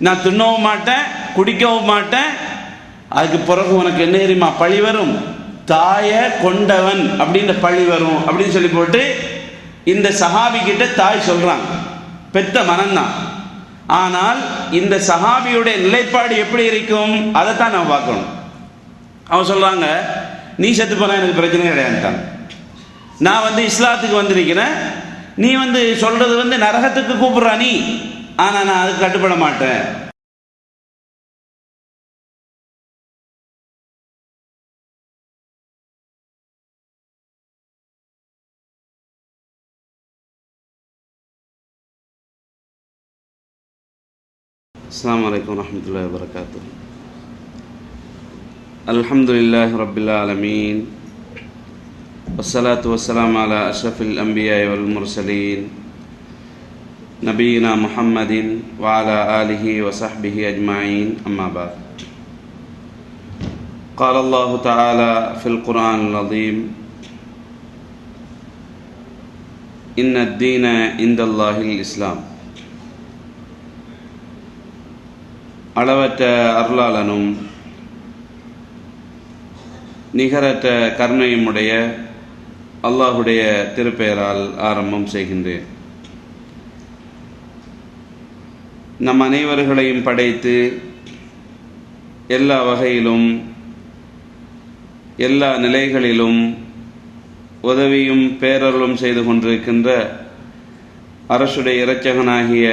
நான் தின்னவும் மாட்டேன், குடிக்கவும் மாட்டேன். அதுக்கு பிறகு உனக்கு என்ன தெரியுமா பழி வரும்? தாய கொண்டவன் அப்படின்ற பழி வரும் அப்படின்னு சொல்லி போட்டு இந்த சஹாபி கிட்ட தாய் சொல்றாங்க. பெத்த மனம்தான். ஆனால் இந்த சஹாபியுடைய நிலைப்பாடு எப்படி இருக்கும் அதைத்தான் நம்ம பார்க்கணும். அவன் சொல்றாங்க, நீ செத்து போனா எனக்கு பிரச்சனை கிடையாதுட்டாங்க. நான் இஸ்லாத்துக்கு வந்திருக்கிறேன், நீ சொல்றது நரகத்துக்கு கூப்பிடுறா நீ, ஆனா நான் அதுக்கு கட்டுப்பட மாட்டேன். அஸ்ஸலாமு அலைக்கும் வரஹ்மத்துல்லாஹி வபரகாத்துஹு. அல்ஹம்துலில்லாஹி ரப்பில் ஆலமீன், வஸ்ஸலாத்து வஸ்ஸலாமு அலா அஷ்ரஃபில் அன்பியாஇ வல் முர்ஸலீன், நபியினா முஹம்மதின் வ அலா ஆலிஹி வ ஸஹ்பிஹி அஜ்மஈன். அம்மா பஅத். قال الله تعالى في القرآن العظيم: إن الدين عند الله الإسلام. அளவற்ற அருளாளனும் நிகரற்ற கருணையுமுடைய அல்லாஹுடைய திருப்பெயரால் ஆரம்பம் செய்கின்றேன். நம் அனைவர்களையும் படைத்து எல்லா வகையிலும் எல்லா நிலைகளிலும் உதவியும் பேரருளும் செய்து கொண்டிருக்கின்ற அரசுடைய இரட்சகனாகிய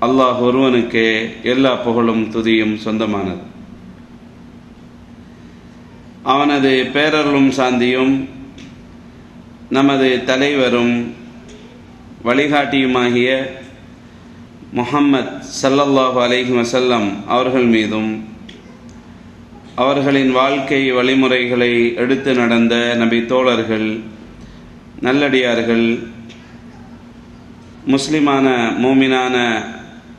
அல்லாஹ் ஒருவனுக்கே எல்லா புகழும் துதியும் சொந்தமானது. அவனது பேரருளும் சாந்தியும் நமது தலைவரும் வழிகாட்டியுமாகிய முஹம்மத் ஸல்லல்லாஹு அலைஹி வஸல்லம் அவர்கள் மீதும், அவர்களின் வாழ்க்கை வழிமுறைகளை எடுத்து நடந்த நபி தோழர்கள், நல்லடியார்கள், முஸ்லிமான மூமினான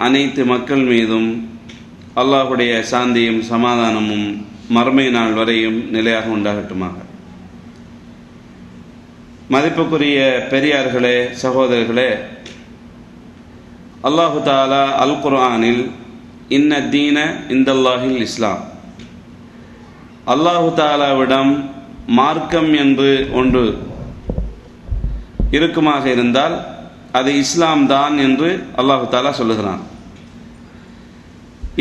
அனைத்து மக்கள் மீதும் அல்லாஹுடைய சாந்தியும் சமாதானமும் மறுமை நாள் வரையும் நிலையாக உண்டாகட்டுமாக. மதிப்புக்குரிய பெரியார்களே, சகோதரர்களே, அல்லாஹு தஆலா அல் குர்ஆனில் இன்ன தீன இந்தல்லாஹில் இஸ்லாம், அல்லாஹு தஆலாவிடம் மார்க்கம் என்று ஒன்று இருக்குமாக இருந்தால் அது இஸ்லாம் தான் என்று அல்லாஹு தஆலா சொல்லுகிறான்.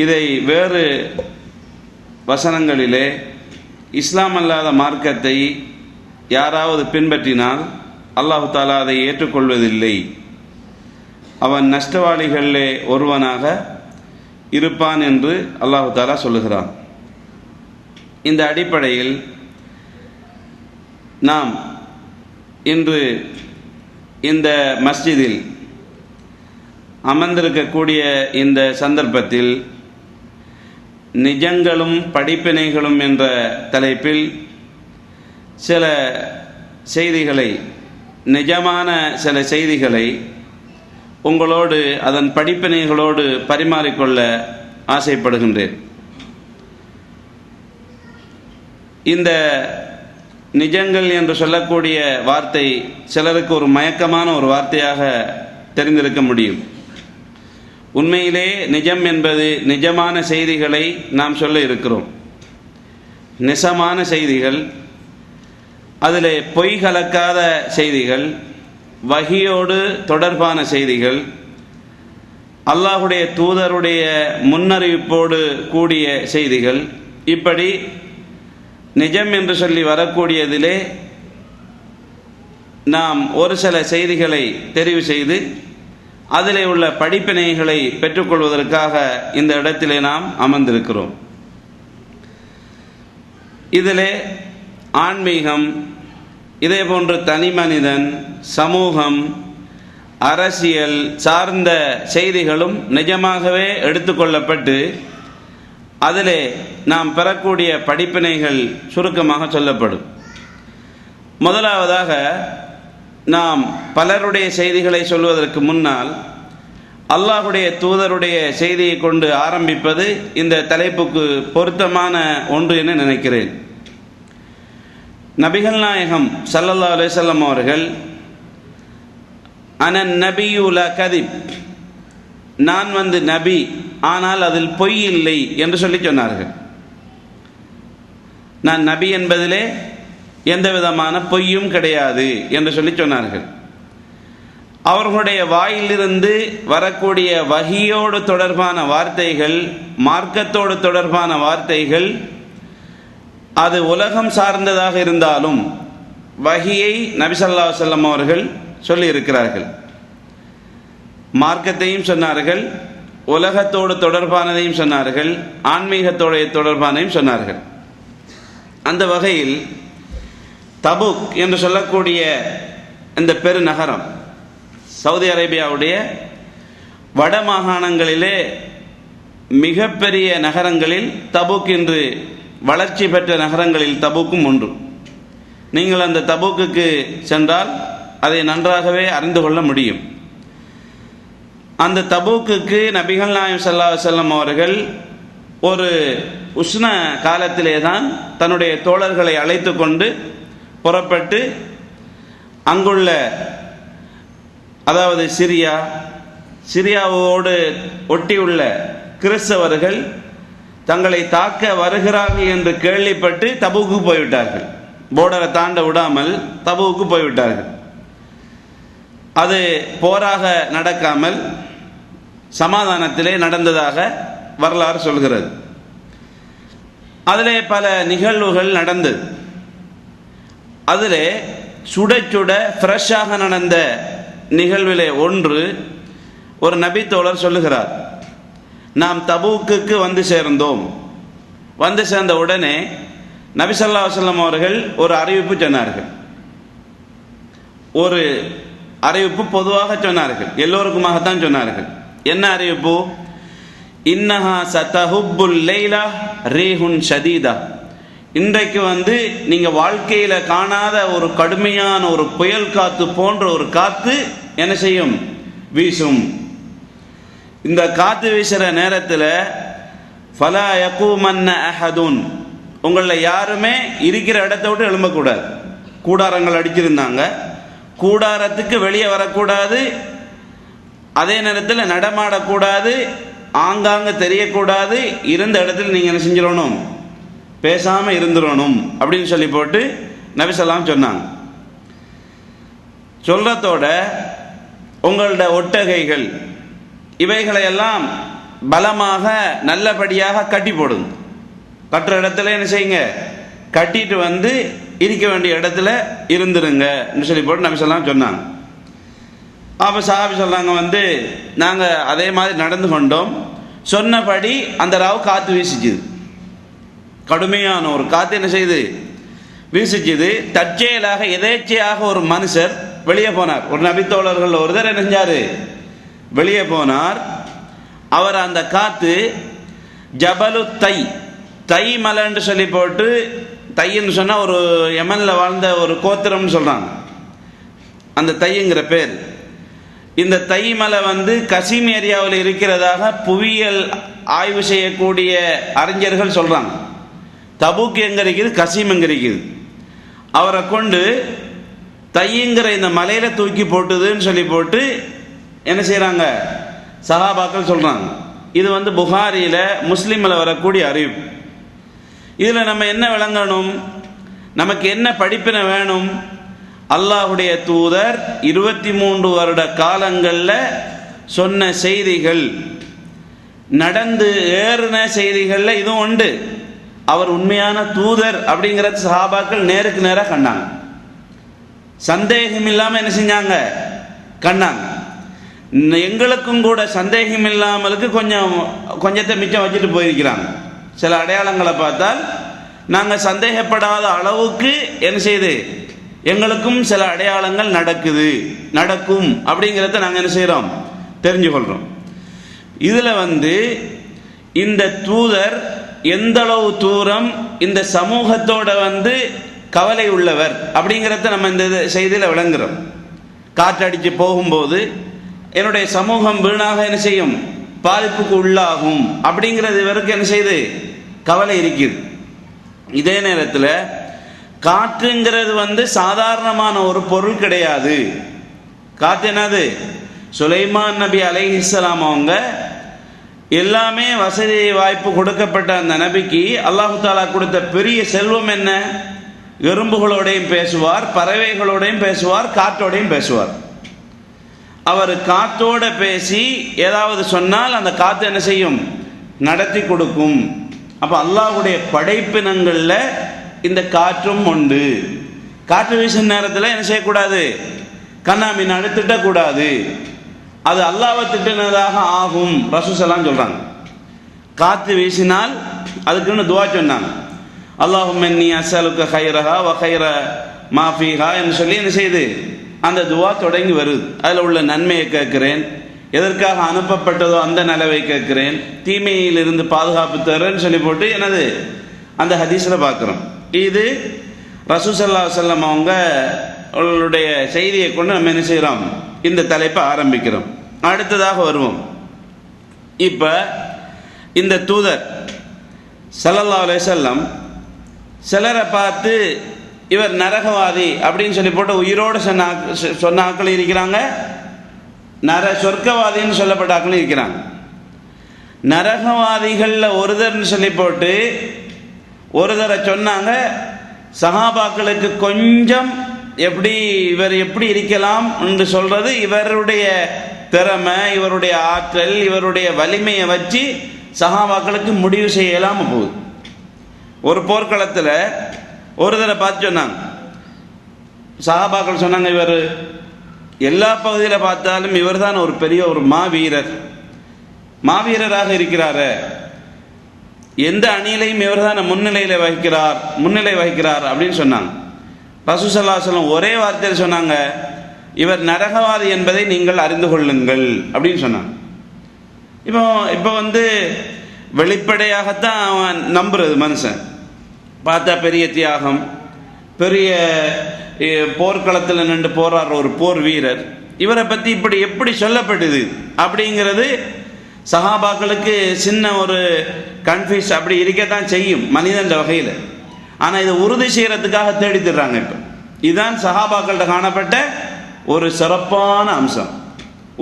இதை வேறு வசனங்களிலே இஸ்லாம் அல்லாத மார்க்கத்தை யாராவது பின்பற்றினால் அல்லாஹு தஆலா அதை ஏற்றுக்கொள்வதில்லை, அவன் நஷ்டவாளிகளிலே ஒருவனாக இருப்பான் என்று அல்லாஹு தஆலா சொல்லுகிறான். இந்த அடிப்படையில் நாம் இன்று இந்த மஸ்ஜிதில் அமர்ந்திருக்கக்கூடிய இந்த சந்தர்ப்பத்தில் நிஜங்களும் படிப்பினைகளும் என்ற தலைப்பில் சில செய்திகளை, நிஜமான சில செய்திகளை உங்களோடு அதன் படிப்பினைகளோடு பரிமாறிக்கொள்ள ஆசைப்படுகின்றேன். இந்த நிஜங்கள் என்று சொல்லக்கூடிய வார்த்தை சிலருக்கு ஒரு மயக்கமான ஒரு வார்த்தையாக தெரிந்திருக்க முடியும். உண்மையிலே நிஜம் என்பது நிஜமான செய்திகளை நாம் சொல்ல இருக்கிறோம். நிசமான செய்திகள், அதிலே பொய் கலக்காத செய்திகள், வஹியோடு தொடர்பான செய்திகள், அல்லாஹுடைய தூதருடைய முன்னறிவிப்போடு கூடிய செய்திகள், இப்படி நிஜம் என்று சொல்லி வரக்கூடியதிலே நாம் ஒரு சில செய்திகளை தெரிவு செய்து அதிலே உள்ள படிப்பினைகளை பெற்றுக்கொள்வதற்காக இந்த இடத்திலே நாம் அமர்ந்திருக்கிறோம். இதிலே ஆன்மீகம், இதே போன்று தனி மனிதன், சமூகம், அரசியல் சார்ந்த செய்திகளும் நிஜமாகவே எடுத்துக்கொள்ளப்பட்டு அதிலே நாம் பெறக்கூடிய படிப்பினைகள் சுருக்கமாக சொல்லப்படும். முதலாவதாக நாம் பலருடைய செய்திகளை சொல்வதற்கு முன்னால் அல்லாஹுடைய தூதருடைய செய்தியை கொண்டு ஆரம்பிப்பது இந்த தலைப்புக்கு பொருத்தமான ஒன்று என நினைக்கிறேன். நபிகள் நாயகம் ஸல்லல்லாஹு அலைஹி வஸல்லம் அவர்கள் அனன் நபியு லா கதிப், நான் நபி, ஆனால் அதில் பொய் இல்லை என்று சொல்லி சொன்னார்கள். நான் நபி என்பதிலே எந்த விதமான பொய்யும் கிடையாது என்று சொல்லி சொன்னார்கள். அவர்களுடைய வாயிலிருந்து வரக்கூடிய வஹியோடு தொடர்பான வார்த்தைகள், மார்க்கத்தோடு தொடர்பான வார்த்தைகள், அது உலகம் சார்ந்ததாக இருந்தாலும் வஹியை நபி ஸல்லல்லாஹு அலைஹி வஸல்லம் அவர்கள் சொல்லி இருக்கிறார்கள். மார்க்கத்தையும் சொன்னார்கள், உலகத்தோடு தொடர்பானதையும் சொன்னார்கள், ஆன்மீகத்தோடு தொடர்பானதையும் சொன்னார்கள். அந்த வகையில் தபுக் என்று சொல்லக்கூடிய இந்த பெருநகரம் சவுதி அரேபியாவுடைய வட மாகாணங்களிலே மிகப்பெரிய நகரங்களில் தபுக் என்று வளர்ச்சி பெற்ற நகரங்களில் தபுக்கும் ஒன்று. நீங்கள் அந்த தபுக்கு சென்றால் அதை நன்றாகவே அறிந்து கொள்ள முடியும். அந்த தபூக்குக்கு நபிகள் நாயகம் ஸல்லல்லாஹு அலைஹி வஸல்லம் அவர்கள் ஒரு உஷ்ண காலத்திலே தான் தன்னுடைய தோழர்களை அழைத்து கொண்டு புறப்பட்டு அங்குள்ள, அதாவது சிரியாவோடு ஒட்டியுள்ள கிறிஸ்தவர்கள் தங்களை தாக்க வருகிறார்கள் என்று கேள்விப்பட்டு தபூக்கு போய்விட்டார்கள். போர்டரை தாண்ட விடாமல் தபூக்கு போய்விட்டார்கள். அது போராக நடக்காமல் சமாதானத்திலே நடந்ததாக வரலாறு சொல்கிறது. அதிலே பல நிகழ்வுகள் நடந்தது. அதிலே சுட சுட ஃப்ரெஷ்ஷாக நடந்த நிகழ்விலே ஒன்று, ஒரு நபி தோழர் சொல்லுகிறார், நாம் தபூக்குக்கு வந்து சேர்ந்தோம். வந்து சேர்ந்த உடனே நபி ஸல்லல்லாஹு அலைஹி வஸல்லம் அவர்கள் ஒரு அறிவிப்பு சொன்னார்கள். ஒரு அறிவிப்பு பொதுவாக சொன்னார்கள், எல்லோருக்குமாகத்தான் சொன்னார்கள். என்ன அறிவிப்பு? இன்னஹா சதஹுப்புல் லைலா ரீஹுன் ஷதீதா. இன்றைக்கு நீங்க வாழ்க்கையில காணாத ஒரு கடுமையான ஒரு புயல் காத்து போன்ற ஒரு காத்து என்ன செய்யும்? வீசும். இந்த காத்து வீசுற நேரத்தில் ஃபலா யகூமன்ன அஹதுன், உங்களில் யாருமே இருக்கிற இடத்த விட்டு எழும்பக்கூடாது. கூடாரங்கள் அடிச்சிருந்தாங்க, கூடாரத்துக்கு வெளியே வரக்கூடாது, அதே நேரத்தில் நடமாடக்கூடாது, ஆங்காங்க தெரியக்கூடாது. இருந்த இடத்துல நீங்கள் என்ன செஞ்சிடணும்? பேசாமல் இருந்துடணும் அப்படின்னு சொல்லி போட்டு நபி ஸல்லல்லாஹு சொன்னாங்க. சொல்றதோட உங்களோட ஒட்டகைகள் இவைகளையெல்லாம் பலமாக நல்லபடியாக கட்டி போடுங்க. கட்டுற இடத்துல என்ன செய்யுங்க? கட்டிட்டு இருக்க வேண்டிய இடத்துல இருந்துருங்க சொல்லி போட்டு நபி ஸல்லல்லாஹு சொன்னாங்க. அப்போ சஹாபி சொல்றாங்க, நாங்கள் அதே மாதிரி நடந்து கொண்டோம். சொன்னபடி அந்த ராவு காற்று வீசிச்சுது. கடுமையான ஒரு காற்று என்ன செய்யுது? வீசிச்சுது. தற்செயலாக எதேச்சையாக ஒரு மனுஷர் வெளியே போனார். ஒரு நபித்தோழர்கள் ஒருத்தர் என்ன செஞ்சாரு? வெளியே போனார். அவர் அந்த காற்று ஜபலு தை மலைன்னு சொல்லி போட்டு, தைன்னு சொன்னால் ஒரு யமனில் வாழ்ந்த ஒரு கோத்திரம்னு சொல்கிறாங்க. அந்த தைங்கிற பேர். இந்த தை மலை கசீம் ஏரியாவில் இருக்கிறதாக புவியியல் ஆய்வு செய்யக்கூடிய அறிஞர்கள் சொல்கிறாங்க. தபூக் எங்கே இருக்குது, கசீம் எங்கே இருக்குது. அவரை கொண்டு தைங்கிற இந்த மலையில் தூக்கி போட்டுதுன்னு சொல்லி போட்டு என்ன செய்கிறாங்க? சஹாபாக்கள் சொல்கிறாங்க. இது புகாரியில் முஸ்லீமில் வரக்கூடிய அறிவு. இதில் நம்ம என்ன விளங்கணும்? நமக்கு என்ன படிப்பினை வேணும்? அல்லாஹுடைய தூதர் 23 வருட காலங்களில் சொன்ன செய்திகள், நடந்து ஏறின செய்திகளில் இதுவும் உண்டு. அவர் உண்மையான தூதர் அப்படிங்கிற சஹாபாக்கள் நேருக்கு நேராக கண்டாங்க. சந்தேகம் இல்லாமல் என்ன செஞ்சாங்க? கண்டாங்க. எங்களுக்கும் கூட சந்தேகம் இல்லாமலுக்கு கொஞ்சத்தை மிச்சம் வச்சுட்டு போயிருக்கிறாங்க. சில அடையாளங்களை பார்த்தால் நாங்கள் சந்தேகப்படாத அளவுக்கு என்ன செய்யுது? எங்களுக்கும் சில அடையாளங்கள் நடக்கும் அப்படிங்கிறத நாங்கள் என்ன செய்கிறோம்? தெரிஞ்சு கொள்கிறோம். இதில் இந்த தூதர் எந்த அளவு தூரம் இந்த சமூகத்தோட கவலை உள்ளவர் அப்படிங்கிறத நம்ம இந்த செய்தியில் விளங்குறோம். காற்றடிச்சு போகும்போது என்னுடைய சமூகம் வீணாக என்ன செய்யும்? பாதிப்புக்கு உள்ளாகும் அப்படிங்கிறது இவருக்கு என்ன செய்யுது? கவலை இருக்குது. இதே நேரத்தில் காற்றுங்கிறது சாதாரணமான ஒரு பொருள் கிடையாது. காற்று என்னது? சுலைமான் நபி அலைஹிஸ்ஸலாம் அவங்க எல்லாமே வசதி வாய்ப்பு கொடுக்கப்பட்ட அந்த நபிக்கு அல்லாஹு தாலா கொடுத்த பெரிய செல்வம் என்ன? எறும்புகளோடையும் பேசுவார், பறவைகளோடையும் பேசுவார், காற்றோடையும் பேசுவார். அவர் காற்றோட பேசி ஏதாவது சொன்னால் அந்த காற்று என்ன செய்யும்? நடத்தி கொடுக்கும். அப்போ அல்லாஹ்வுடைய படைப்பினங்களில் இந்த காற்றும் உண்டு. காற்று வீசும் நேரத்தில் என்ன செய்யக்கூடாது? கண்ணாமின்னாடு திட்டக்கூடாது. அது அல்லாஹ்வை திட்டினதாக ஆகும். ரசூலுல்லாஹ் சொல்றாங்க. காற்று வீசினால் அதுக்குன்னு துவா சொன்னாங்க. அல்லாஹும்ம இன்னி அஸ்அலுக கைரஹா வ கைர மா ஃபீஹா என்று சொல்லி என்ன செய்யுது? அந்த துவா தொடங்கி வருது. அதில் உள்ள நன்மையை கேட்கிறேன், எதற்காக அனுப்பப்பட்டதோ அந்த நலவை கேட்கிறேன், தீமையிலிருந்து பாதுகாப்பு தரேன்னு சொல்லி போட்டு என்னது அந்த ஹதீஸில் பார்க்குறோம். இது ரசூல் ஸல்லல்லாஹு அலைஹி வஸல்லம் அவங்களுடைய செய்தியை கொண்டு நம்ம என்ன செய்கிறோம்? இந்த தலைப்பை ஆரம்பிக்கிறோம். அடுத்ததாக வருவோம். இப்போ இந்த தூதர் ஸல்லல்லாஹு அலைஹி வஸல்லம் சிலரை பார்த்து இவர் நரகவாதி அப்படின்னு சொல்லி போட்டு உயிரோடு சொன்ன ஆட்கள் இருக்கிறாங்க, சொர்க்கவாதின்னு சொல்லப்பட்ட ஆட்களும் இருக்கிறாங்க. நரகவாதிகளில் ஒருதர்னு சொல்லி போட்டு ஒருதரை சொன்னாங்க. சஹாபாக்களுக்கு கொஞ்சம் இவர் எப்படி இருக்கலாம் என்று சொல்றது, இவருடைய திறமை, இவருடைய ஆற்றல், இவருடைய வலிமையை வச்சு சஹாபாக்களுக்கு முடிவு செய்யலாம போகுது. ஒரு போர்க்களத்தில் ஒருதரை பார்த்து சொன்னாங்க. சஹாபாக்கள் சொன்னாங்க, இவர் எல்லா பகுதியில் பார்த்தாலும் இவர் தான் ஒரு பெரிய ஒரு மாவீரராக இருக்கிறாரு, எந்த அணியிலையும் இவர் தான் முன்னிலை வகிக்கிறார் அப்படின்னு சொன்னாங்க. ரசூல் ஸல்லல்லாஹு அலைஹி வஸல்லம் ஒரே வார்த்தையில் சொன்னாங்க, இவர் நரகவாதி என்பதை நீங்கள் அறிந்து கொள்ளுங்கள் அப்படின்னு சொன்னாங்க. இப்போ வெளிப்படையாகத்தான் அவன் நம்புறது மனுஷன். பார்த்தா பெரிய தியாகம், பெரிய போர்க்களத்தில் நின்று போராடுற ஒரு போர் வீரர், இவரை பற்றி இப்படி எப்படி சொல்லப்பட்டது அப்படிங்கிறது சஹாபாக்களுக்கு சின்ன ஒரு கன்ஃபியூஸ் அப்படி இருக்கத்தான் செய்யும் மனிதன் வகையில். ஆனால் இதை உறுதி செய்யறதுக்காக தேடித்துறாங்க. இப்போ இதுதான் சஹாபாக்கள்கிட்ட காணப்பட்ட ஒரு சிறப்பான அம்சம்.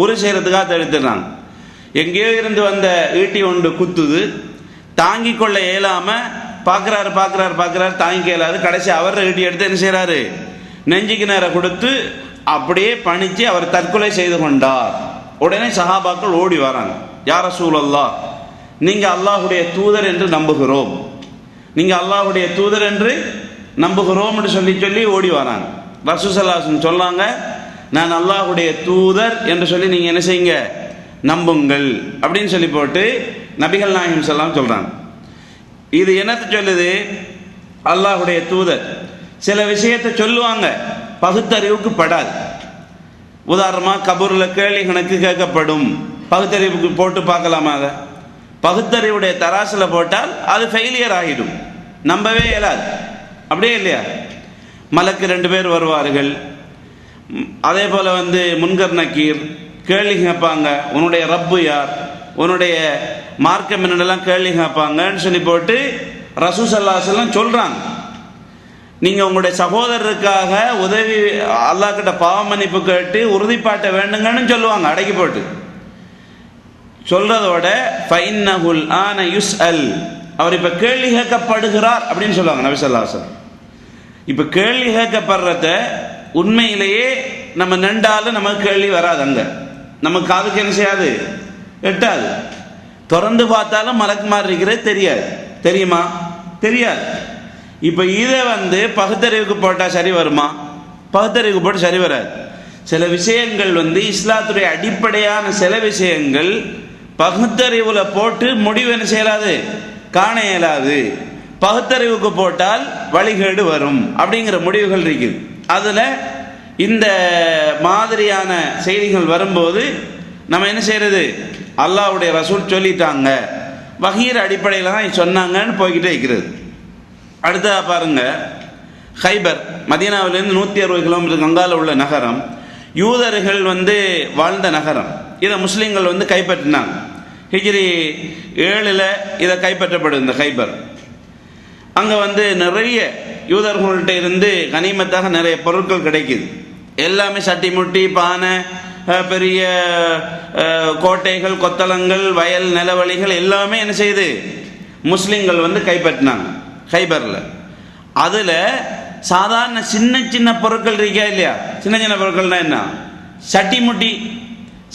உறுதி செய்யறதுக்காக தேடித்துறாங்க. எங்கேயோ இருந்து வந்த ஈட்டி ஒன்று குத்துது, தாங்கி கொள்ள இயலாம பார்க்குறாரு, தாங்கிக்க இயலாது. கடைசி அவர் ஈட்டி எடுத்து என்ன செய்யறாரு? நெஞ்சுக்கு நேரம் கொடுத்து அப்படியே பணிச்சு அவர் தற்கொலை செய்து கொண்டார். உடனே சஹாபாக்கள் ஓடி வராங்க. யா ரசூலல்லாஹ், நீங்க அல்லாஹ்வுடைய தூதர் என்று நம்புகிறோம், நீங்க அல்லாஹ்வுடைய தூதர் என்று நம்புகிறோம் என்று சொல்லி ஓடி வராங்க. ரசூல் ஸல்லல்லாஹு அலைஹி வஸல்லம் சொன்னாங்க, நான் அல்லாஹ்வுடைய தூதர் என்று சொல்லி நீங்க என்ன செய்யுங்க? நம்புங்கள் அப்படின்னு சொல்லி போட்டு நபிகள் நாயகம் ஸல்லல்லாஹு சொல்றாங்க. இது என்னத்தை சொல்லுது? அல்லாஹ்வுடைய தூதர் சில விஷயத்தை சொல்லுவாங்க, பகுத்தறிவுக்கு படாது. உதாரணமாக கபூரில் கேள்வி கணக்கு கேட்கப்படும், பகுத்தறிவுக்கு போட்டு பார்க்கலாமா? அதை பகுத்தறிவுடைய தராசில் போட்டால் அது ஃபெயிலியர் ஆகிடும், நம்பவே இயலாது. அப்படியே இல்லையா? மலக்கு 2 பேர் வருவார்கள். அதே போல் முன்கர் நக்கீர் கேள்வி கேட்பாங்க, உன்னுடைய ரப்பு யார், உன்னுடைய மார்க்கம் என்னென்னலாம் கேள்வி கேட்பாங்கன்னு சொல்லி போட்டு ரசூல் ஸல்லல்லாஹு அலைஹி வஸல்லம் சொல்கிறாங்க. நீங்கள் உங்களுடைய சகோதரருக்காக உதவி அல்லாஹ் கிட்ட பாவ மன்னிப்பு கேட்டு உறுதிப்பாட்ட வேண்டுங்கன்னு சொல்லுவாங்க. அடக்கி போட்டு சொல்றதோட ஃபைன்னஹுல் ஆன யுஸ்அல், அவர் இப்போ கேள்வி கேட்கப்படுகிறார் அப்படின்னு சொல்லுவாங்க நபி ஸல்லல்லாஹு அலைஹி வஸல்லம். இப்போ கேள்வி கேட்கப்படுறத உண்மையிலேயே நம்ம நண்டாலும் நமக்கு கேள்வி வராது, அங்கே நமக்கு காதுக்கு என்ன செய்யாது, எட்டாது. திறந்து பார்த்தாலும் மலக்கு மாதிரி இருக்கிறது தெரியாது. தெரியுமா? தெரியாது. இப்போ இதை பகுத்தறிவுக்கு போட்டால் சரி வருமா? பகுத்தறிவுக்கு போட்டு சரி வராது. சில விஷயங்கள் இஸ்லாத்துடைய அடிப்படையான சில விஷயங்கள் பகுத்தறிவுல போட்டு முடிவு என்ன செய்யலாது, காண இயலாது. பகுத்தறிவுக்கு போட்டால் வழிகேடு வரும் அப்படிங்கிற முடிவுகள் இருக்குது. அதுல இந்த மாதிரியான செய்திகள் வரும்போது நம்ம என்ன செய்யறது? அல்லாஹ்வுடைய ரசூல் சொல்லிட்டாங்க, வஹீர் அடிப்படையில் தான் சொன்னாங்கன்னு போய்கிட்டே இருக்கிறது. அடுத்தா பாருங்க, ஹைபர் மதீனாவிலிருந்து 160 கிலோமீட்டருக்கு அங்கால உள்ள நகரம், யூதர்கள் வாழ்ந்த நகரம். இதை முஸ்லீம்கள் கைப்பற்றினாங்க. ஹிஜ்ரி 7 இதை கைப்பற்றப்படுது இந்த ஹைபர். அங்கே நிறைய யூதர்கள்ட்ட இருந்து கனிமத்தாக நிறைய பொருட்கள் கிடைக்குது. எல்லாமே சட்டி முட்டி பானை பெரிய கோட்டைகள், கொத்தளங்கள், வயல், நிலவழிகள் எல்லாமே என்ன செய்யுது, முஸ்லிம்கள் வந்து கைப்பற்றினாங்க ஹைபர்ல. அதில் சாதாரண சின்ன சின்ன பொருட்கள் இருக்கா இல்லையா? சின்ன சின்ன பொருட்கள்னா என்ன? சட்டி முட்டி,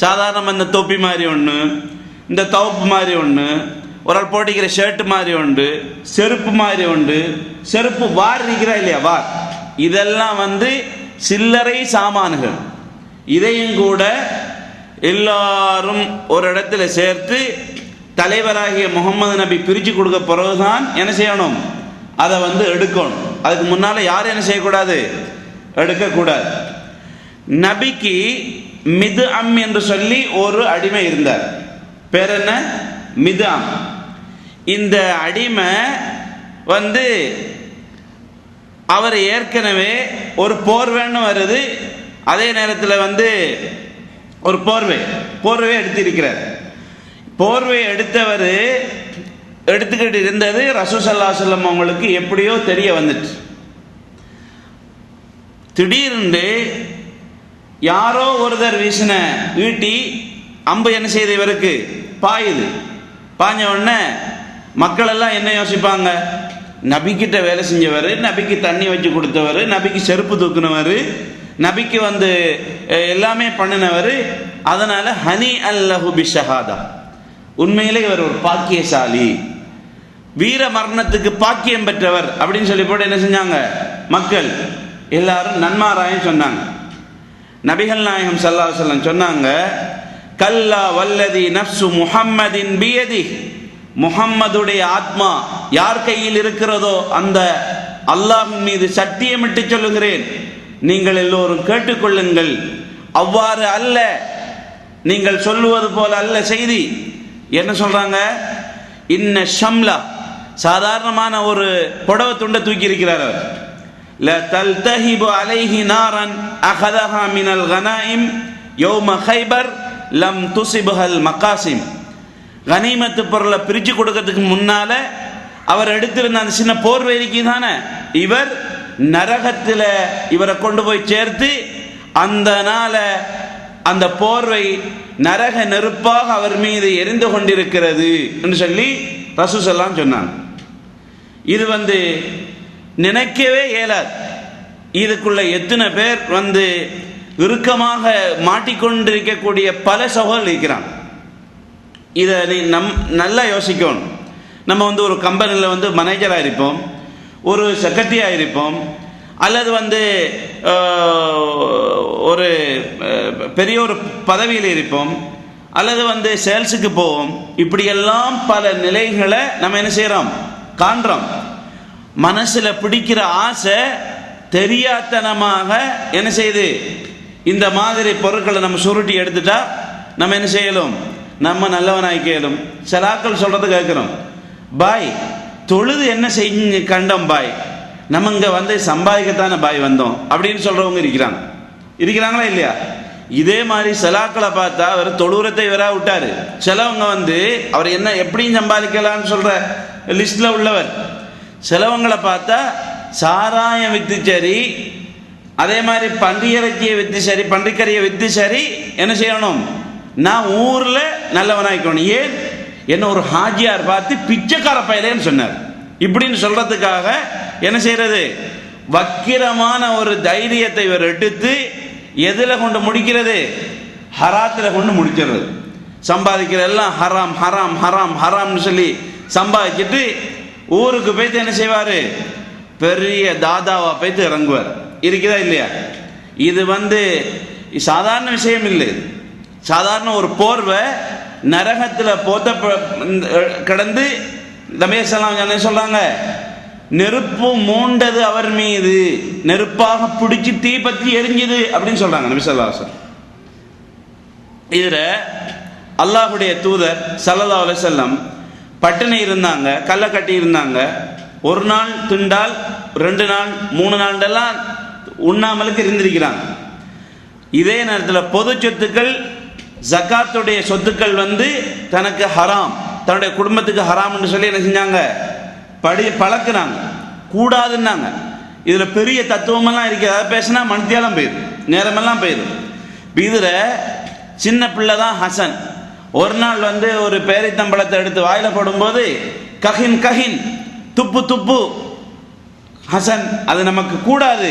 சாதாரண இந்த தொப்பி மாதிரி ஒன்று, இந்த தவுப்பு மாதிரி ஒன்று, ஒரு ஆள் போட்டிக்கிற ஷர்ட் மாதிரி உண்டு, செருப்பு மாதிரி உண்டு, செருப்பு வார் இருக்கிறா இல்லையா, வார், இதெல்லாம் வந்து சில்லறை சாமான்கள். இதையும் கூட எல்லாரும் ஒரு இடத்துல சேர்த்து தலைவராகிய முகமது நபி பிரித்து கொடுக்க பிறகுதான் என்ன செய்யணும், அதை வந்து எடுக்கணும். அதுக்கு முன்னால யாரும் என்ன செய்யக்கூடாது, எடுக்கக்கூடாது. நபிக்கு மிதுஅம் என்று சொல்லி ஒரு அடிமை இருந்தார். பேர் என்ன? மிதுஅம். இந்த அடிமை வந்து அவர் ஏற்கனவே ஒரு போர்வைன்னு வருது, அதே நேரத்தில் வந்து ஒரு போர்வை எடுத்திருக்கிறார். போர்வை எடுத்தவர் எடுத்துக்கிட்டு இருந்தது ரசூல் ஸல்லல்லாஹு அலைஹி வஸல்லம் அவங்களுக்கு எப்படியோ தெரிய வந்துட்டு. திடீர்னு யாரோ ஒருத்தர் வீசின ஈட்டி அம்பு என்ன செய்து இவருக்கு பாயுது. பாஞ்ச உடனே மக்கள் எல்லாம் என்ன யோசிப்பாங்க, நபிக்கிட்ட வேலை செஞ்சவர், நபிக்கு தண்ணி வச்சு கொடுத்தவர், நபிக்கு செருப்பு தூக்குனவர், நபிக்கு வந்து எல்லாமே பண்ணினவர், அதனால ஹனி அல்லஹு பிஷஹாதா, உண்மையிலே இவர் ஒரு பாக்கியசாலி, வீர மரணத்துக்கு பாக்கியம் பெற்றவர் அப்படின்னு சொல்லி போட்டு என்ன செஞ்சாங்க, மக்கள் எல்லாரும் நன்மாராயம் சொன்னாங்க. நபிகள் நாயகம் ஸல்லல்லாஹு அலைஹி வஸல்லம் சொன்னாங்க, கல்லா வல்லதி நஃப்சு முஹம்மதின் பியதி, முஹம்மதுடைய ஆத்மா யார் கையில் இருக்கிறதோ அந்த அல்லாஹ்வின் மீது சத்தியமிட்டு சொல்லுகிறேன், நீங்கள் எல்லோரும் கேட்டுக்கொள்ளுங்கள், அவ்வாறு அல்ல, நீங்கள் சொல்லுவது போல அல்ல செய்தி. என்ன சொல்றாங்க, இன்ன ஷம்லா, சாதாரணமான ஒரு புடவை துண்டை தூக்கி இருக்கிறார் அவர், ல தல்தஹிபு அலைஹி நாரன் அகதஹா மினல் கனாயிம் யௌம ஹைபர் லம் துசிபஹல் மகாசிம், கனிமத்து பொருளை பிரித்து கொடுக்கறதுக்கு முன்னால அவர் எடுத்திருந்த அந்த சின்ன போர்வை தானே, இவர் நரகத்தில் இவரை கொண்டு போய் சேர்த்து அந்த நாள அந்த போர்வை நரக நெருப்பாக அவர் மீது எரிந்து கொண்டிருக்கிறது என்று சொல்லி ரசூல் ஸல்லல்லாஹு அலைஹி வஸல்லம் சொன்னாங்க. இது வந்து நினைக்கவே இயலாது. இதுக்குள்ள எத்தனை பேர் வந்து இறுக்கமாக மாட்டிக்கொண்டிருக்கக்கூடிய பல சகோதரர்கள் இருக்கிறாங்க. இதை நல்லா யோசிக்கணும். நம்ம வந்து ஒரு கம்பெனியில் வந்து மேனேஜராக இருப்போம், ஒரு செக்ரட்டரியாக இருப்போம், அல்லது வந்து ஒரு பெரிய ஒரு பதவியில் இருப்போம், அல்லது வந்து சேல்ஸுக்கு போவோம். இப்படியெல்லாம் பல நிலைகளை நம்ம என்ன செய்கிறோம், காண்றோம். மனசில் பிடிக்கிற ஆசை தெரியாத்தனமாக என்ன செய்யுது, இந்த மாதிரி பொருட்களை நம்ம சுருட்டி எடுத்துட்டா நம்ம என்ன செய்யலும், நம்ம நல்லவனாய்க்கலும். சிலாக்கள் சொல்றது கேட்கிறோம், பாய் தொழுது என்ன செஞ்சு கண்டம் பாய், நம்ம இங்கே வந்து சம்பாதிக்கத்தானே பாய் வந்தோம் அப்படின்னு சொல்றவங்க இருக்கிறாங்களா இல்லையா? இதே மாதிரி சிலாக்களை பார்த்தா அவர் தொழுறத்தை இவரா விட்டாரு. சிலவங்க வந்து அவர் என்ன எப்படியும் சம்பாதிக்கலாம்னு சொல்ற லிஸ்ட்ல உள்ளவர். சிலவங்களை பார்த்தா சாராயம் வித்து சரி, அதே மாதிரி பன்றியிறச்சியை வித்து சரி, பன்றிக்கறியை வித்து சரி, என்ன செய்யணும், நான் ஊர்ல நல்லவனாய்க்கணும். ஏன் என்ன ஒரு ஹாஜியார் பார்த்து பிச்சைக்கார பயலேன்னு சொன்னார். இப்படின்னு சொல்றதுக்காக என்ன செய்யறது, வக்கிரமான ஒரு தைரியத்தை இவர் எடுத்து எதுல கொண்டு முடிக்கிறது, ஹராத்துல கொண்டு முடிக்கிறது. சம்பாதிக்கிற எல்லாம் ஹராம் ஹராம் ஹராம் ஹராம்னு சொல்லி சம்பாதிச்சுட்டு ஊருக்கு போய்த்து என்ன செய்வாரு, பெரிய தாதாவா போய்த்து இறங்குவார். இருக்குதா இல்லையா? இது வந்து சாதாரண விஷயம் இல்லை. சாதாரண ஒரு போர்வை நரகத்தில் போத்த கிடந்து தமேசலாம் என்ன சொல்றாங்க, நெருப்பு மூண்டது அவர் மீது, நெருப்பாக பிடிச்சி தீ பற்றி எரிஞ்சுது அப்படின்னு சொல்றாங்க நபி ஸல்லல்லாஹு அலைஹி வஸல்லம். இதுல அல்லாஹ்வுடைய தூதர் ஸல்லல்லாஹு அலைஹி வஸல்லம் பட்டினி இருந்தாங்க, கல்லை கட்டி இருந்தாங்க. ஒரு நாள் திண்டால் 2 நாள் 3 நாள்லாம் உண்ணாமலுக்கு இருந்திருக்கிறாங்க. இதே நேரத்தில் பொது சொத்துக்கள், ஜக்காத்துடைய சொத்துக்கள் வந்து தனக்கு ஹராம், தன்னுடைய குடும்பத்துக்கு ஹராம்னு சொல்லி என்ன செஞ்சாங்க, பழக்குனாங்க, கூடாதுன்னாங்க. இதில் பெரிய தத்துவமெல்லாம் இருக்குது. அதை பேசினா மணித்தியாலம் போயிடும், நேரமெல்லாம் போயிடும். இதில் சின்ன பிள்ளை தான் ஹசன். ஒரு நாள் வந்து ஒரு பேரித்தம்பழத்தை எடுத்து வாயில போடும்போது கஹின் கஹின், துப்பு துப்பு. ஹசன், அது நமக்கு கூடாது,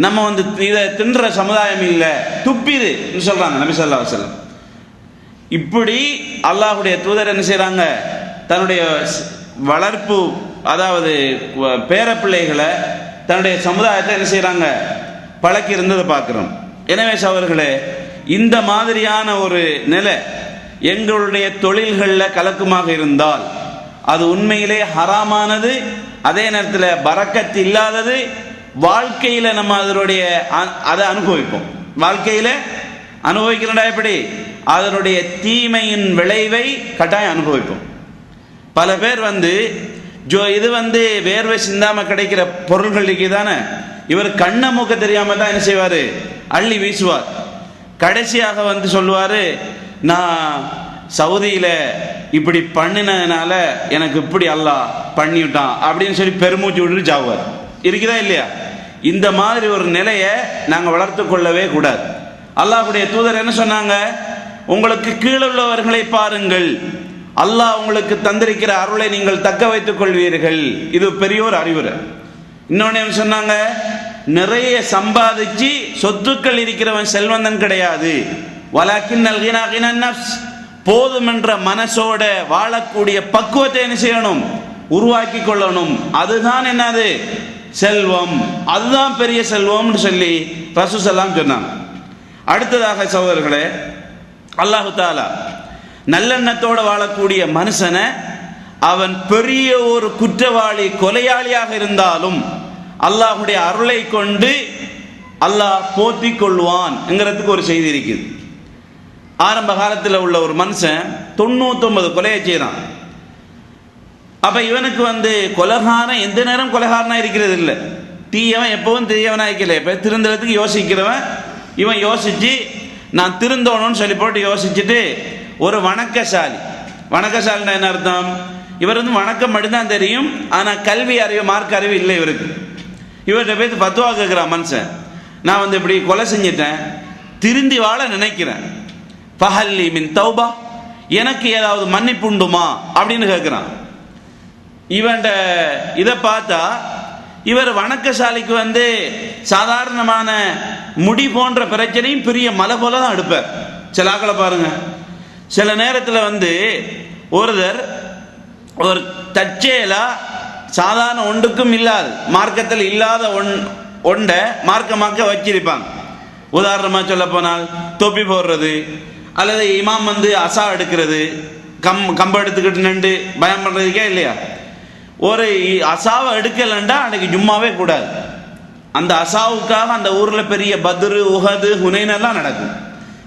நம்ம வந்து இதை தின்ற சமுதாயம் இல்லை, துப்பிது சொல்றாங்க நபி ஸல்லல்லாஹு அலைஹி வஸல்லம். இப்படி அல்லாஹ்வுடைய தூதர் என்ன செய்றாங்க, தன்னுடைய வளர்ப்பு, அதாவது பேரப்பிள்ளைகளை, தன்னுடைய சமுதாயத்தை என்ன செய்றாங்க, பழக்கி இருந்ததை பார்க்கிறோம். எனவே சகோதரர்களே, இந்த மாதிரியான ஒரு நிலை எங்களுடைய தொழில்களில் கலக்குமாக இருந்தால் அது உண்மையிலே ஹராமானது, அதே நேரத்தில் பரக்கத் இல்லாதது. வாழ்க்கையில நம்ம அதனுடைய அதை அனுபவிப்போம். வாழ்க்கையில அனுபவிக்கிறா எப்படி, அதனுடைய தீமையின் விளைவை கட்டாயம் அனுபவிப்போம். பல பேர் வந்து இது வந்து வேர்வை சிந்தாம கிடைக்கிற பொருள்களுக்கு தானே, இவர் கண்ண மூக்க தெரியாம தான் என்ன செய்வாரு, அள்ளி வீசுவார். கடைசியாக வந்து சொல்லுவாரு, நான் சவுதியில இப்படி பண்ணினதுனால எனக்கு இப்படி அல்லாஹ் பண்ணிவிட்டான் அப்படின்னு சொல்லி பெருமூச்சு விட்டு சாவார். இருக்குதா இல்லையா? இந்த மாதிரி ஒரு நிலையை நாங்கள் வளர்த்து கொள்ளவே கூடாது. அல்லாஹ்வுடைய தூதர் என்ன சொன்னாங்க, உங்களுக்கு கீழுள்ளவர்களை பாருங்கள், அல்லாஹ் உங்களுக்கு தந்திருக்கிற அருளை நீங்கள் தக்க வைத்துக் கொள்வீர்கள். இது பெரிய ஒரு அறிவுரை. இன்னொன்னு என்ன சொன்னாங்க, நிறைய சம்பாதிச்சு சொத்துக்கள் இருக்கிறவன் செல்வந்தன் கிடையாது. வலாக்கின்னல் கினா கினன் நஃப்ஸ், போதும் என்ற மனசோட வாழக்கூடிய பக்குவத்தை என்ன செய்யணும், உருவாக்கி கொள்ளணும். அதுதான் என்னது, செல்வம். அதுதான் பெரிய செல்வம்னு சொல்லி ரசூல் ஸல்லல்லாஹு அலைஹி சொன்னாங்க. அடுத்ததாக சகோதரர்களே, அல்லாஹு தஆலா நல்லெண்ணத்தோடு வாழக்கூடிய மனுஷனை அவன் பெரிய ஒரு குற்றவாளி, கொலையாளியாக இருந்தாலும் அல்லாஹ்வுடைய அருளை கொண்டு அல்லாஹ் போற்றிக் கொள்வான் என்கிறதுக்கு ஒரு செய்தி இருக்குது. ஆரம்ப காலத்தில் உள்ள ஒரு மனுஷன் 99 கொலையை செய்யறான். அப்ப இவனுக்கு வந்து கொலைகாரன் எந்த நேரம் கொலைகாரனா இருக்கிறது இல்லை, தீயவன் எப்பவும் தீயவனா இருக்கல. இப்ப திருந்தறதுக்கு யோசிக்கிறவன் இவன் யோசிச்சு நான் திருந்தோணும்னு சொல்லி போட்டு யோசிச்சுட்டு ஒரு வணக்கசாலினா என்ன அர்த்தம், இவர் வந்து வணக்கம் மட்டும்தான் தெரியும், ஆனா கல்வி அறிவு, மார்க்க அறிவு இல்லை இவருக்கு. இவர்கிட்ட போய் பத்துவா கேட்கிறான் மனுஷன், நான் வந்து இப்படி கொலை செஞ்சிட்டேன், திருந்தி வாழ நினைக்கிறேன், ஃபஹல்லி மின் தௌபா, எனக்கு ஏதாவது மன்னிப்பு உண்டுமா அப்படின்னு கேட்கிறான். இவன் இதை பார்த்தா இவர் வணக்கசாலிக்கு வந்து சாதாரணமான முடி போன்ற பிரச்சனையும் பெரிய மலை போல தான் எடுப்பார். சில ஆக்களை பாருங்க, சில நேரத்தில் வந்து ஒருத்தர் ஒரு தற்செயலா சாதாரண ஒன்றுக்கும் இல்லாத, மார்க்கத்தில் இல்லாத ஒன்றை மார்க்கமாக்க வச்சிருப்பாங்க. உதாரணமாக சொல்ல போனால் தொப்பி போடுறது, அல்லது இமாம் வந்து அசா எடுக்கிறது, கம்ப எடுத்துக்கிட்டு நின்று பயம் பண்ணுறதுக்கே இல்லையா. ஒரு அசாவை எடுக்கலண்டா அன்னைக்கு ஜும்மாவே கூடாது. அந்த அசாவுக்காக அந்த ஊரில் பெரிய பத்ரு, உஹது, ஹுனைன் எல்லாம் நடக்கும்,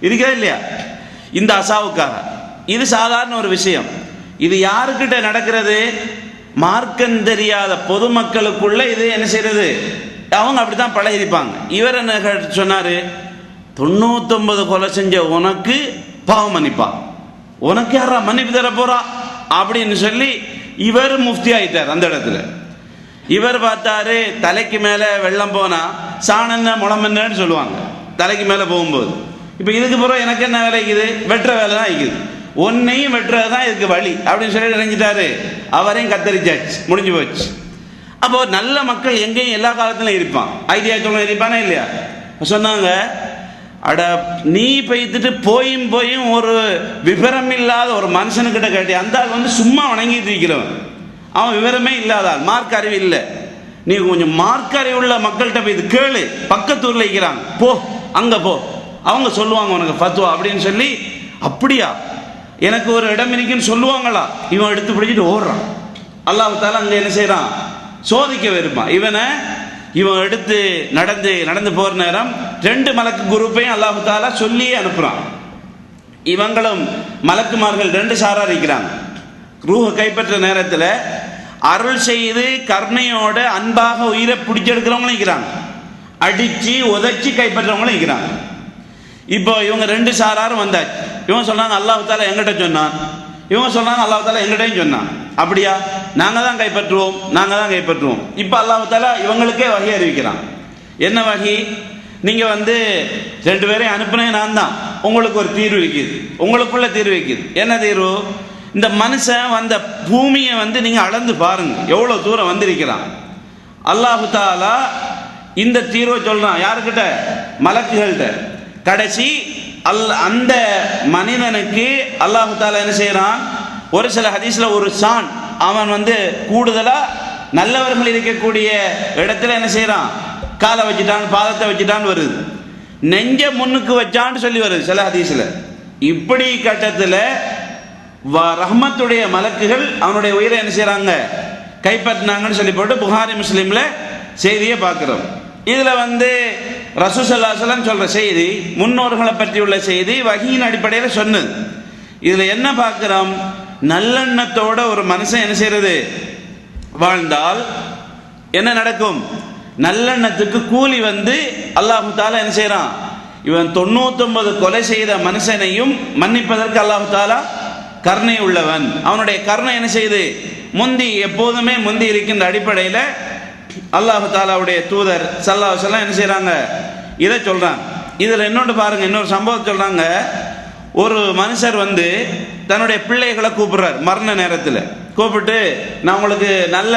இருக்கா இல்லையா, இந்த அசாவுக்காக. இது சாதாரண ஒரு விஷயம். இது யாருக்கிட்ட நடக்கிறது, மார்க்கம் தெரியாத பொதுமக்களுக்குள்ள இது என்ன செய்யறது, அவங்க அப்படித்தான் பழகிருப்பாங்க. இவர் என்ன சொன்னாரு, 99 கொலை செஞ்ச உனக்கு பாவம் மன்னிப்பான், உனக்கு யாரா மன்னிப்பு தர போறா அப்படின்னு சொல்லி இவர் முஃப்தி ஆயிட்டார். அந்த இடத்துல இவர் பார்த்தாரு, தலைக்கு மேல வெள்ளம் போனா சாணன்ன முளமென்னு சொல்லுவாங்க, தலைக்கு மேல போகும்போது. இப்ப இதுக்கு பிறகு எனக்கு என்ன வேலை இருக்குது, வெட்டுற வேலை தான் இருக்குது, ஒன்னையும் வெட்டுறதுதான் இதுக்கு வழி அப்படின்னு சொல்லி நினைஞ்சிட்டாரு. அவரையும் கத்தரிச்சாச்சு, முடிஞ்சு போச்சு. அப்போ நல்ல மக்கள் எங்கேயும் எல்லா காலத்திலும் இருப்பான், ஐடியா சொல்ல இருப்பானே இல்லையா. சொன்னாங்க, அட நீ பெய்த்துட்டு போயும் ஒரு விவரம் இல்லாத ஒரு மனுஷனுக்கிட்ட கேட்டி, அந்த ஆள் வந்து சும்மா வணங்கிட்டு இருக்கிறவன், அவன் விவரமே இல்லாத ஆள், மார்க் அறிவு இல்லை. நீ கொஞ்சம் மார்க் அறிவு உள்ள மக்கள்கிட்ட போய் இது கேளு, பக்கத்தூர்ல இருக்கிறாங்க, போ அங்க போ, அவங்க சொல்லுவாங்க உனக்கு ஃபத்வா அப்படின்னு சொல்லி. அப்படியா, எனக்கு ஒரு இடம் இருக்குன்னு சொல்லுவாங்களா, இவன் எடுத்து பிடிச்சிட்டு ஓடுறான். அல்லாஹ் தஆலா அங்க என்ன செய்யறான், சோதிக்க விருப்பான் இவனை. இவன் எடுத்து நடந்து போற நேரம் 2 மலக்கு குரூப்பையும் அல்லாஹ் தஆலா சொல்லி அனுப்புறான். இவங்களும் மலக்குமார்கள் 2 சாரா இருக்கிறாங்க. ரூஹ கைப்பற்ற நேரத்தில் அருள் செய்து கருணையோட அன்பாக உயிரை பிடிச்செடுக்கிறவங்களும் இருக்கிறாங்க, அடிச்சு உதைச்சி கைப்பற்றவங்களும் இருக்கிறாங்க. இப்போ இவங்க 2 சாராரும் வந்தாச்சு. இவங்க சொன்னாங்க அல்லாஹ் தஆலா எங்கிட்ட சொன்னான், இவங்க சொன்னாங்க அல்லாஹ் தஆலா எங்கிட்டையும் சொன்னான். அப்படியா, நாங்க தான் கைப்பற்றுவோம். இப்ப அல்லாஹ் தஆலா இவங்களுக்கே வகை அறிவிக்கிறான். என்ன வகை, நீங்க வந்து 2 பேரையும் அனுப்புனே நான் தான், உங்களுக்கு ஒரு தீர்வு இருக்குது, உங்களுக்குள்ள தீர்வு இருக்குது. என்ன தீர்வு? இந்த மனுஷன் வந்த பூமியை நீங்க அளந்து பாருங்க, எவ்வளவு தூரம் வந்திருக்கிறான். அல்லாஹு தாலா இந்த தீர்வை சொல்றான். யாருக்கிட்ட? மலக்குகள்கிட்ட. கடைசி அந்த மனிதனுக்கு அல்லாஹு தாலா என்ன செய்யறான்? ஒரு சில ஹதீஸ்ல ஒரு சான் அவன் கூடுதலா நல்லவர்கள் இருக்கக்கூடிய இடத்துல என்ன செய்யறான்? காலை வச்சுட்டான், பாதத்தை வச்சுட்டான் வருது. நெஞ்ச முன்னுக்கு வச்சான்னு சொல்லி வருது சில ஹதீஸ்ல. இப்படி கட்டத்தில் ரஹ்மத்துடைய மலக்குகள் அவனுடைய உயிரை என்ன செய்யறாங்க? கைப்பற்றினாங்கன்னு சொல்லி போட்டு புகாரி முஸ்லீம்ல செய்தியை பார்க்கிறோம். இதுல ரசூல் ஸல்லல்லாஹு அலைஹி வஸல்லம் சொல்ற செய்தி முன்னோர்களை பற்றியுள்ள செய்தி வஹீயின் அடிப்படையில் சொன்னது. இதுல என்ன பார்க்கிறோம்? நல்லெண்ணத்தோட ஒரு மனுஷன் என்ன செய்யறது? வாழ்ந்தால் என்ன நடக்கும்? நல்லெண்ணத்துக்கு கூலி அல்லாஹு தாலா என்ன செய்யறான்? இவன் 99 கொலை செய்த மனுஷனையும் மன்னிப்பதற்கு அல்லாஹு தாலா கருணை உள்ளவன். அவனுடைய கருணை என்ன செய்யுது? முந்தி எப்போதுமே முந்தி இருக்கின்ற அடிப்படையில் அல்லாஹு தாலாவுடைய தூதர் ஸல்லல்லாஹு அலைஹி வஸல்லம் என்ன செய்யறாங்க? இதை சொல்றாங்க. இதுல இன்னொன்று பாருங்க, இன்னொரு சம்பவம் சொல்றாங்க. ஒரு மனுஷர் தன்னுடைய பிள்ளைகளை கூப்பிடுறார். மரண நேரத்தில் கூப்பிட்டு, நான் உங்களுக்கு நல்ல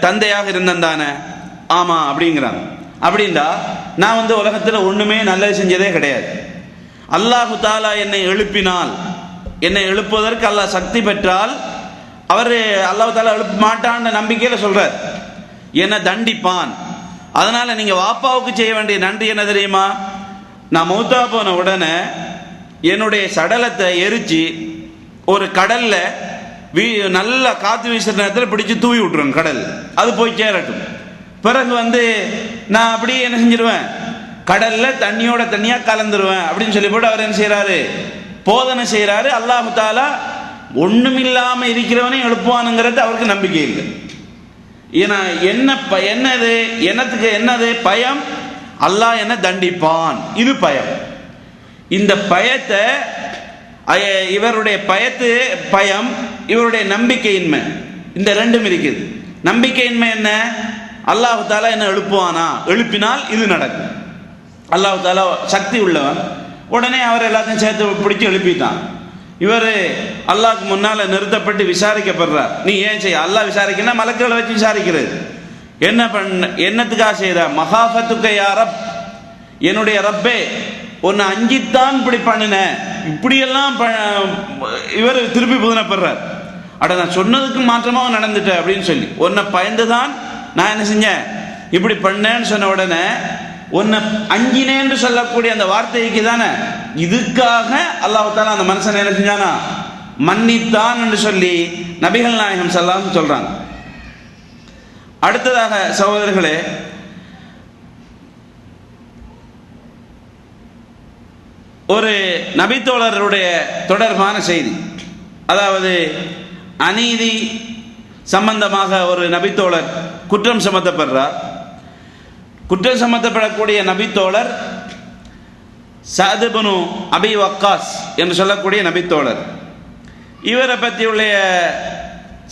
தந்தையாக இருந்தேன் தானே? ஆமா அப்படிங்கிறாங்க. அப்படின்னா நான் உலகத்தில் ஒண்ணுமே நல்லது செஞ்சதே கிடையாது. அல்லாஹு தாலா என்னை எழுப்பினால், என்னை எழுப்புவதற்கு அல்லாஹ் சக்தி பெற்றால் அவர் அல்லாஹு தாலா எழுப்ப மாட்டான்ற நம்பிக்கையில சொல்றார், என்னை தண்டிப்பான். அதனால நீங்க வாப்பாவுக்கு செய்ய வேண்டிய நன்றி என்ன தெரியுமா? நான் மௌத்தா போன உடனே என்னுடைய சடலத்தை எரிச்சு ஒரு கடல்ல நல்ல காத்து வீசுற நேரத்தில் பிடிச்சு தூவி விட்டுருவேன் கடல், அது போய் சேரட்டும். பிறகு நான் அப்படியே என்ன செஞ்சிருவேன்? கடல்ல தண்ணியோட தண்ணியா கலந்துருவேன் அப்படின்னு சொல்லி போட்டு அவர் என்ன செய்யறாரு? போதனை செய்யறாரு. அல்லாஹு தாலா ஒண்ணுமில்லாம இருக்கிறவனே எழுப்புவானுங்கிறது அவருக்கு நம்பிக்கை இல்லை. ஏன்னா என்னது என்னத்துக்கு என்னது பயம்? அல்லாஹ் என்ன தண்டிப்பான், இது பயம். இந்த பயத்தை இவருடைய பயம், இவருடைய நம்பிக்கையின்மை, இந்த ரெண்டும் இருக்குது. நம்பிக்கையின்மை என்ன? அல்லாஹு தாலா என்ன எழுப்புவானா? எழுப்பினால் இது நடக்கும். அல்லாஹு தாலா சக்தி உள்ளவன். உடனே அவர் எல்லாத்தையும் சேர்த்து பிடிச்சி எழுப்பிட்டான். இவர் அல்லாஹ்க்கு முன்னால நிறுத்தப்பட்டு விசாரிக்கப்படுறார். நீ ஏன் செய்ய? அல்லாஹ் விசாரிக்கணும், மலக்குகளை வச்சு விசாரிக்கிறது. என்ன என்னத்துக்காக செய்யற? மகாஃபத்துக்க யா ரப், என்னுடைய ரப்பே உன்னை அஞ்சித்தான் இப்படி பண்ணின, இப்படியெல்லாம் இவர் திருப்பி புதனப்படுறார். அட நான் சொன்னதுக்கு மாற்றமாக நடந்துட்ட அப்படின்னு சொல்லி, உன்னை பயந்துதான் நான் என்ன செஞ்சேன், இப்படி பண்ணேன்னு சொன்ன உடனே உன்னை அஞ்சினேன்னு சொல்லக்கூடிய அந்த வார்த்தைக்கு தானே, இதுக்காக அல்லாஹ் தாலா அந்த மனுஷனை என்ன செஞ்சானா? மன்னித்தான் என்று சொல்லி நபிகள் நாயகம் ஸல்லல்லாஹு அலைஹி வஸல்லம் சொல்றாங்க. அடுத்ததாக சகோதரர்களே, ஒரு நபித்தோழருடைய தொடர்பான செய்தி. அதாவது அநீதி சம்பந்தமாக ஒரு நபித்தோழர் குற்றம் சுமத்தப்படுறார். குற்றம் சுமத்தப்படக்கூடிய நபித்தோழர் சஅத் இப்னு அபி வக்காஸ் என்று சொல்லக்கூடிய நபித்தோழர். இவரை பற்றியுள்ள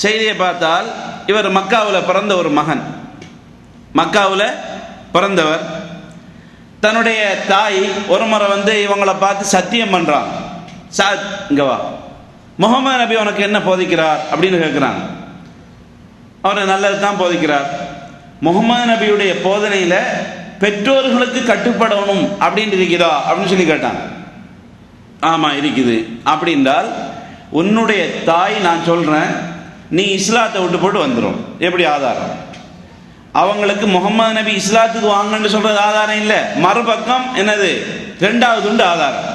செய்தியை பார்த்தால், இவர் மக்காவில் பிறந்த ஒரு மகன், மக்காவில் பிறந்தவர். தன்னுடைய தாய் ஒரு முறை இவங்களை பார்த்து சத்தியம் பண்றாங்க. சஅத் இங்க வா, முஹம்மது நபி உனக்கு என்ன போதிக்கிறார் அப்படின்னு கேட்கிறாங்க. அவர் நல்லது தான் போதிக்கிறார். முஹம்மது நபியுடைய போதனையில பெற்றோர்களுக்கு கட்டுப்படணும் அப்படின்னு இருக்குதா அப்படின்னு சொல்லி கேட்டாங்க. ஆமா இருக்குது. அப்படின்றால் உன்னுடைய தாய் நான் சொல்றேன், நீ இஸ்லாத்தை விட்டு போட்டு வந்துடும். எப்படி ஆதாரம்? அவங்களுக்கு முகமது நபி இஸ்லாத்துக்கு வாங்கன்னு சொல்றது ஆதாரம் இல்லை. மறுபக்கம் என்னது? ரெண்டாவது உண்டு ஆதாரம்.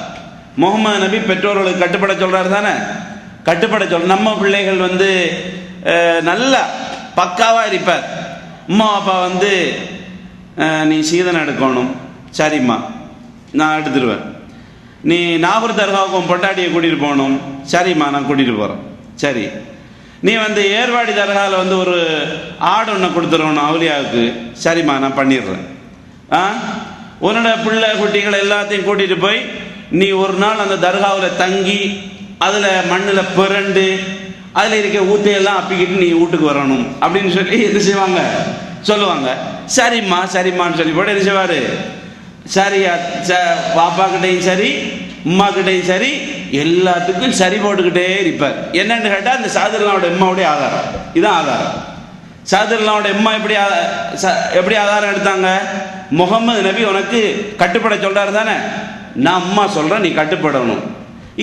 முகமது நபி பெற்றோர்களுக்கு கட்டுப்பட சொல்றாரு தானே, கட்டுப்பட சொல்ற. நம்ம பிள்ளைகள் நல்ல பக்காவா இருப்பார். அம்மா அப்பா நீ சீதனம் எடுக்கணும், சரிம்மா நான் எடுத்துருவேன். நீ நாகூர் தர்காவுக்கும் பொட்டாட்டியை கூட்டிட்டு போகணும், சரிம்மா நான் கூட்டிட்டு போறேன். சரி, நீ ஏர்வாடி தர்காவில் ஒரு ஆடு ஒன்று கொடுத்துருவணும் அவுலியாவுக்கு, சரிம்மா நான் பண்ணிடுறேன். உன்னோட பிள்ளை குட்டிகளை எல்லாத்தையும் கூட்டிட்டு போய் நீ ஒரு நாள் அந்த தர்காவில் தங்கி அதில் மண்ணில் பிறண்டு அதில் இருக்க ஊத்தையெல்லாம் அப்பிக்கிட்டு நீ வீட்டுக்கு வரணும் அப்படின்னு சொல்லி என்ன செய்வாங்க, சொல்லுவாங்க. சரிம்மா சரிம்மான்னு சொல்லி போட்டு என்ன செய்வாரு, சரியா பாப்பா கிட்டையும் சரி அம்மா கிட்டையும் சரி எல்லாத்துக்கும் சரி போட்டுக்கிட்டே இருப்பார். என்னன்னு கேட்டால் அந்த சாதிரலாவோட அம்மாவுடைய ஆதாரம் இதுதான் ஆதாரம். சாதிரலாவோட அம்மா எப்படி ஆதாரம் எடுத்தாங்க? முகமது நபி உனக்கு கட்டுப்பட சொல்றாரு தானே, நான் அம்மா சொல்றேன் நீ கட்டுப்படணும்,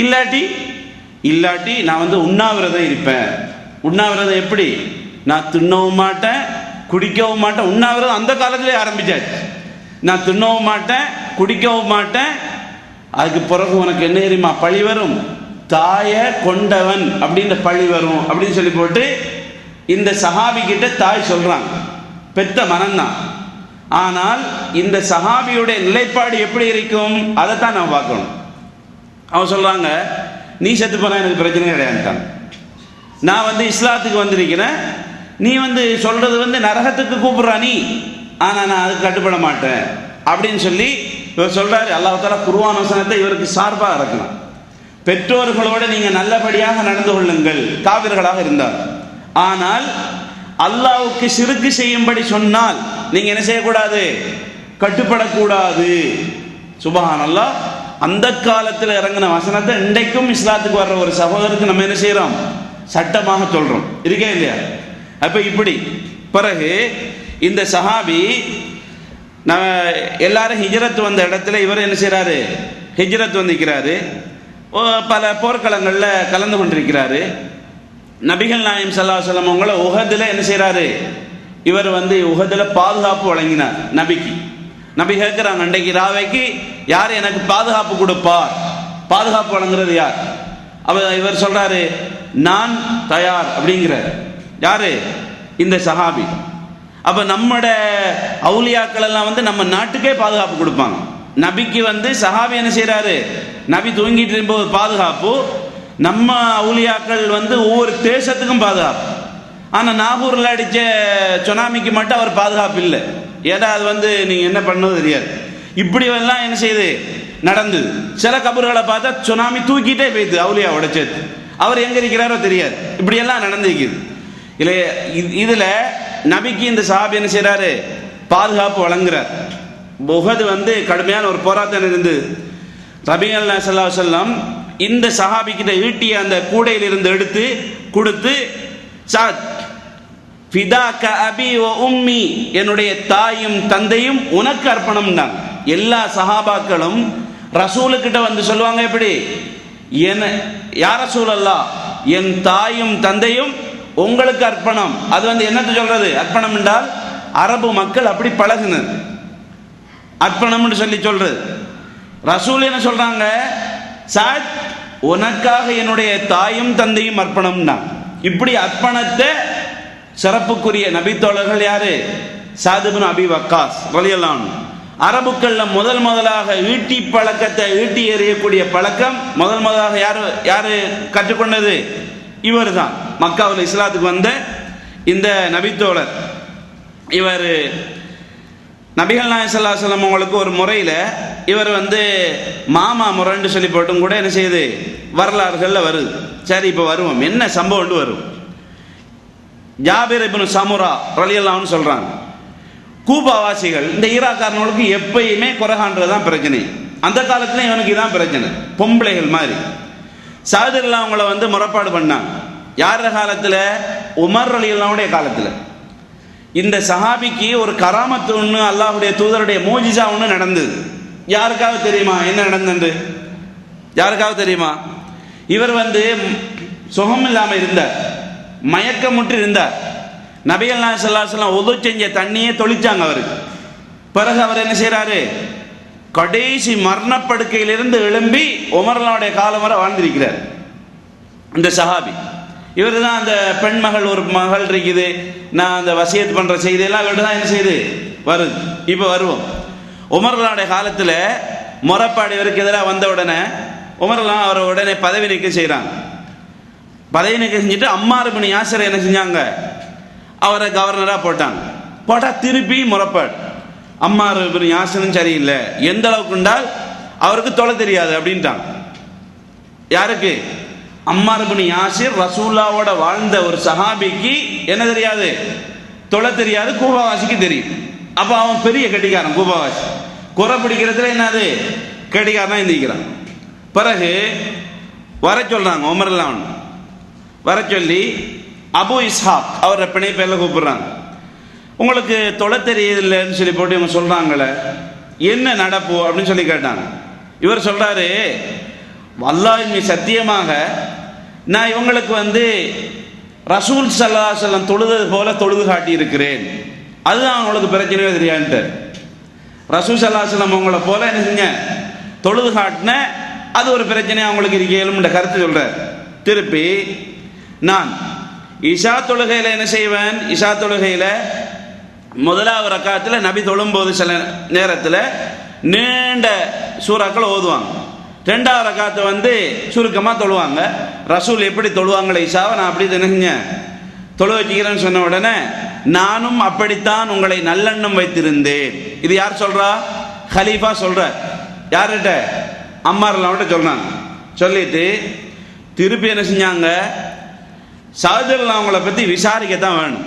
இல்லாட்டி நான் வந்து உண்ணாவிரதம் இருப்பேன். உண்ணாவிரதம் எப்படி? நான் தின்னவும் மாட்டேன் குடிக்கவும் மாட்டேன். உண்ணாவிரதம் அந்த காலத்திலே ஆரம்பிச்சாச்சு. நான் தின்னவும் மாட்டேன் குடிக்கவும் மாட்டேன், அதுக்கு பிறகு உனக்கு என்ன தெரியுமா பழி வரும், தாய கொண்டவன் அப்படின்ற பழி வரும் அப்படின்னு சொல்லி போட்டு இந்த சஹாபி கிட்ட தாய் சொல்றாங்க. பெத்த மனம்தான். ஆனால் இந்த சஹாபியுடைய நிலைப்பாடு எப்படி இருக்கும் அதைத்தான் நான் பார்க்கணும். அவன் சொல்றாங்க, நீ செத்து போனா எனக்கு பிரச்சனை கிடையாதுட்டான். நான் வந்து இஸ்லாத்துக்கு வந்திருக்கிறேன், நீ வந்து சொல்றது வந்து நரகத்துக்கு கூப்பிடுறா நீ, ஆனா நான் அதுக்கு கட்டுப்பட மாட்டேன் அப்படின்னு சொல்லி இவர் சொல்றாரு. அல்லாஹ் தஆலா குர்ஆன் வசனத்தை இவருக்கு சார்பாக இறக்கணும். பெற்றோர்களோடு நீங்க நல்லபடியாக நடந்து கொள்ளுங்கள் காபிர்களாக இருந்தார். ஆனால் அல்லாஹ்வுக்கு ஷிர்க் செய்யும்படி சொன்னால் நீங்க என்ன செய்யக்கூடாது, கட்டுப்படக்கூடாது. சுப்ஹானல்லாஹ். அந்த காலத்தில் இறங்கின வசனத்தை இன்றைக்கும் இஸ்லாத்துக்கு வர்ற ஒரு சகோதரருக்கு நம்ம என்ன செய்யறோம், சட்டமாக சொல்றோம். இருக்கே இல்லையா? அப்ப இப்படி பிறகு இந்த சஹாபி எல்லாரும் ஹிஜ்ரத் வந்த இடத்துல இவர் என்ன செய்யறாரு, ஹிஜ்ரத் வந்திருக்கிறாரு, பல போர்க்களங்களில் கலந்து கொண்டிருக்கிறாரு. நபிகள் நாயகம் ஸல்லல்லாஹு அலைஹி வஸல்லம் அவங்கள உஹதுல என்ன செய்யறாரு, இவர் வந்து உஹதுல பாதுகாப்பு வழங்கினார் நபிக்கு. நபி கேட்கிறாங்க, அன்றைக்கு ராவைக்கு யார் எனக்கு பாதுகாப்பு கொடுப்பார், பாதுகாப்பு வழங்குறது யார்? இவர் சொல்றாரு, நான் தயார் அப்படிங்கிறார். யாரு? இந்த சஹாபி. அப்ப நம்மட அவுலியாக்கள் எல்லாம் வந்து நம்ம நாட்டுக்கே பாதுகாப்பு கொடுப்பாங்க. நபிக்கு வந்து சஹாபி என்ன செய்யறாரு, நபி தூங்கிட்டு இருக்கும்போது பாதுகாப்பு, நம்ம அவுலியாக்கள் வந்து ஒவ்வொரு தேசத்துக்கும் பாதுகாப்பு. ஆனா நாகூர்ல அடிச்ச சுனாமிக்கு மட்டும் அவர் பாதுகாப்பு இல்லை. ஏன்னா அது வந்து நீங்க என்ன பண்ணது தெரியாது. இப்படி எல்லாம் என்ன செய்யுது நடந்தது. சில கபர்களை பார்த்தா சுனாமி தூக்கிட்டே போயிடுது அவுலியா உடைச்சது, அவர் எங்க இருக்கிறாரோ தெரியாது. இப்படி எல்லாம் நடந்திருக்குது. இல்ல இதுல நபிக்கு இந்த சஹாபி என்ன செய்யறாரு, பாதுகாப்பு வழங்குறார். உஹது வந்து கடுமையான ஒரு போராட்டம் இருந்து நபிகள் நாயகம் ஸல்லல்லாஹு அலைஹி வஸல்லம் இந்த சஹாபி கிட்ட ஈட்டிய அந்த கூடையில் இருந்து எடுத்து கொடுத்து, சாத் ஃபிதாக அபி வ உம்மி, என்னுடைய தாயும் தந்தையும் உனக்கு அர்ப்பணம்னாங்க. எல்லா சஹாபாக்களும் ரசூலுக்கிட்ட வந்து சொல்லுவாங்க, எப்படி யா ரசூலல்லாஹ், என் தாயும் தந்தையும் உங்களுக்கு அர்ப்பணம். அது வந்து என்னத்து சொல்றது, அர்ப்பணம் என்றால் அரபு மக்கள் அப்படி பழகுனது, அர்ப்பணம் சொல்லி சொல்றது. ரசூல் என்ன சொல்றாங்க, சாத் உனக்காக என்னுடைய தாயும் தந்தையும் அர்ப்பணம்னா. இப்படி அர்ப்பணத்தை சிறப்புக்குரிய நபித்தோழர்கள் யாரு, சாத் இப்னு அபி வக்காஸ் ரலியல்லாஹு அன்ஹு. அரபுக்கள்ல முதலாக ஈட்டி பழக்கத்தை, ஈட்டி எறியக்கூடிய பழக்கம் முதலாக யாரு கற்றுக்கொண்டது, இவர் தான். மக்காவில் இஸ்லாத்துக்கு வந்த இந்த நபித்தோழர். இவர் நபிகள் நாயகம் ஸல்லல்லாஹு அலைஹி வஸல்லம் அவங்களுக்கு ஒரு முறையில் இவர் வந்து மாமா முறைன்னு சொல்லி போட்டும் கூட என்ன செய்யுது, வரலாறுகளில் வருது. சரி, இப்போ வருவோம், என்ன சம்பவம் வரும். ஜாபிர் இப்னு சமுரா ரலியல்லாஹு அன்ஹு சொல்றாங்க, கூபாவாசிகள் இந்த ஈராக்காரர்களுக்கு எப்பயுமே குறைகாண்றதுதான் பிரச்சனை. அந்த காலத்துல இவனுக்கு இதான் பிரச்சனை, பொம்பளைகள் மாதிரி. சாதிரில் அவங்கள வந்து முறைப்பாடு பண்ணாங்க. யார காலத்தில்? உமர் ரலியல்லாஹுடைய காலத்தில். இந்த சஹாபிக்கு ஒரு கராமத்து ஒன்று, அல்லாஹ்வுடைய தூதருடைய மோஜிசா ஒன்று நடந்தது. யாருக்காவது தெரியுமா என்ன நடந்தது? யாருக்காவது தெரியுமா? இவர் வந்து சுகம் இல்லாமல் இருந்தார், மயக்கமுற்று இருந்தார். நபிகள் நாயகம் ஸல்லல்லாஹு அலைஹி வஸல்லம் உது செஞ்ச தண்ணியே தொளிச்சாங்க அவருக்கு. பிறகு அவர் என்ன செய்யறாரு, கடைசி மரணப்படுக்கையிலிருந்து எழும்பி உமர்லாவுடைய காலம் வரை வாழ்ந்திருக்கிறார் இந்த சஹாபி. இவர் தான் அந்த பெண் மகள், ஒரு மகள் இருக்குது, நான் அந்த வசியத் பண்ற செய்தியெல்லாம் இவர்கிட்ட தான் என்ன செய்யுது வருது. இப்போ வருவோம். உமர்லாவுடைய காலத்தில் முறைப்பாடு இவருக்கு எதிராக வந்த உடனே உமர்லாம் அவரை உடனே பதவி நீக்கம் செய்கிறாங்க. பதவி நீக்கம் செஞ்சுட்டு அம்மார் இப்னு யாசிர் என்ன செஞ்சாங்க, அவரை கவர்னராக போட்டாங்க. போட்டால் திருப்பி முறைப்பாடு, அம்மார் இப்னு யாசிரும் சரியில்லை, எந்த அளவுக்கு என்றால் அவருக்கு தொலை தெரியாது அப்படின்ட்டாங்க. யாருக்கு? அம்மார் இப்னு யாசிர் ரசூலுல்லாவோட வாழ்ந்த ஒரு சஹாபிக்கு என்ன தெரியாது, தொலை தெரியாது, கூபாவாசிக்கு தெரியும். அப்போ அவன் பெரிய கட்டிக்காரன் கூபாவாசி. குறை பிடிக்கிறதுல என்னது கெட்டிக்காரனா எந்திரிக்கிறான். பிறகு வர சொல்றாங்க, உமர்லாம் வர சொல்லி அபு இஸ்ஹாக் அவரை பிணை பேர்ல கூப்பிடுறாங்க. உங்களுக்கு தொலை தெரியதில்லைன்னு சொல்லி போட்டு இவங்க சொல்றாங்களே, என்ன நடப்பு அப்படின்னு சொல்லி கேட்டாங்க. இவர் சொல்றாரு, வல்லாஹ் சத்தியமாக நான் இவங்களுக்கு ரசூல் ஸல்லல்லாஹு அலைஹி வஸல்லம் தொழுது போல தொழுது காட்டி இருக்கிறேன், அதுதான் அவங்களுக்கு பிரச்சனையே தெரியான்ட்டு. ரசூல் ஸல்லல்லாஹு அலைஹி வஸல்லம் அவங்கள போல என்ன செஞ்ச தொழுது காட்டின, அது ஒரு பிரச்சனை அவங்களுக்கு இருக்கேன் கருத்து சொல்றார். திருப்பி நான் இஷா தொழுகையில் என்ன செய்வேன், இஷா தொழுகையில் முதலாவது ரக்காத்தில் நபி தொழும்போது சில நேரத்தில் நீண்ட சூறாக்கள் ஓதுவாங்க, ரெண்டாவது ரக்காத்தை சுருக்கமாக தொழுவாங்க. ரசூல் எப்படி தொழுவாங்களே இஷாவை நான் அப்படி நினைஞ்சேன் தொழு வச்சுக்கிறேன்னு சொன்ன உடனே நானும் அப்படித்தான் உங்களை நல்லெண்ணம் வைத்திருந்தேன். இது யார் சொல்றா? ஹலீஃபா சொல்ற. யார்கிட்ட? அம்மார்லாம் சொல்றாங்க. சொல்லிட்டு திருப்பி என்ன செஞ்சாங்க, சாதுல்லா அவங்கள பத்தி விசாரிக்கத்தான் வேணும்.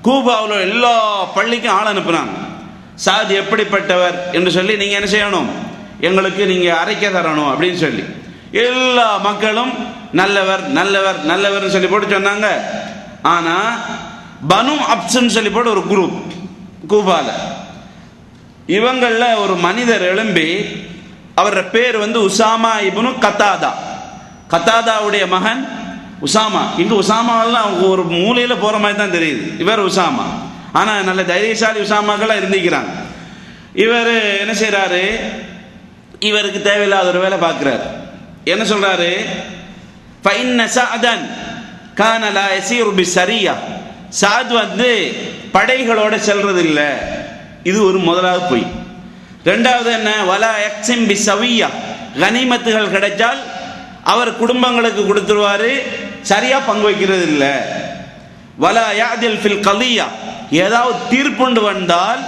கூபாவில் எல்லா பள்ளிக்கும் ஆள் அனுப்புனாங்க. சாது எப்படிப்பட்டவர் என்று சொல்லி நீங்க என்ன செய்யணும், எங்களுக்கு நீங்க அரைக்க தரணும் அப்படின்னு சொல்லி எல்லா மக்களும் நல்லவர் நல்லவர் நல்லவர் சொல்லி போட்டு சொன்னாங்க. ஆனா பனு அப்சன் சொல்லி போட்டு ஒரு குரூப் கூபால, இவங்கள ஒரு மனிதர் எழும்பி, அவர பேர் உசாமா இப்னு கத்தாதா, கத்தாதாவுடைய மகன் உசாமா. இங்க உசாமாவெல்லாம் அவங்க ஒரு மூலையில போற மாதிரி தான் தெரியுது, இவர் உசாமா. ஆனா நல்ல தைரியசாலி உசாமாக்கெல்லாம் இருந்திக்கிறாங்க. இவர் என்ன செய்யறாரு, இவருக்கு தேவையில்லாத ஒரு வேலை பார்க்கிறார். என்ன சொல்றாரு, ஃபைன்ன சஅதன் கான லா யஸீரு பிஸ்ஸரியா, சாத் படைகளோட செல்றது இல்ல, இது ஒரு முதலாவது பொய். ரெண்டாவது என்ன, வலா யக்ஸிம் பிஸ்ஸவியா, கனிமத்துகள் கிடைச்சால் அவர் குடும்பங்களுக்கு கொடுத்துருவாரு, சரியா பங்கு வைக்கிறது இல்ல. வலா யாதில் ஃபில் கலியா, ஏதாவது தீர்ப்புண்டு வந்தால்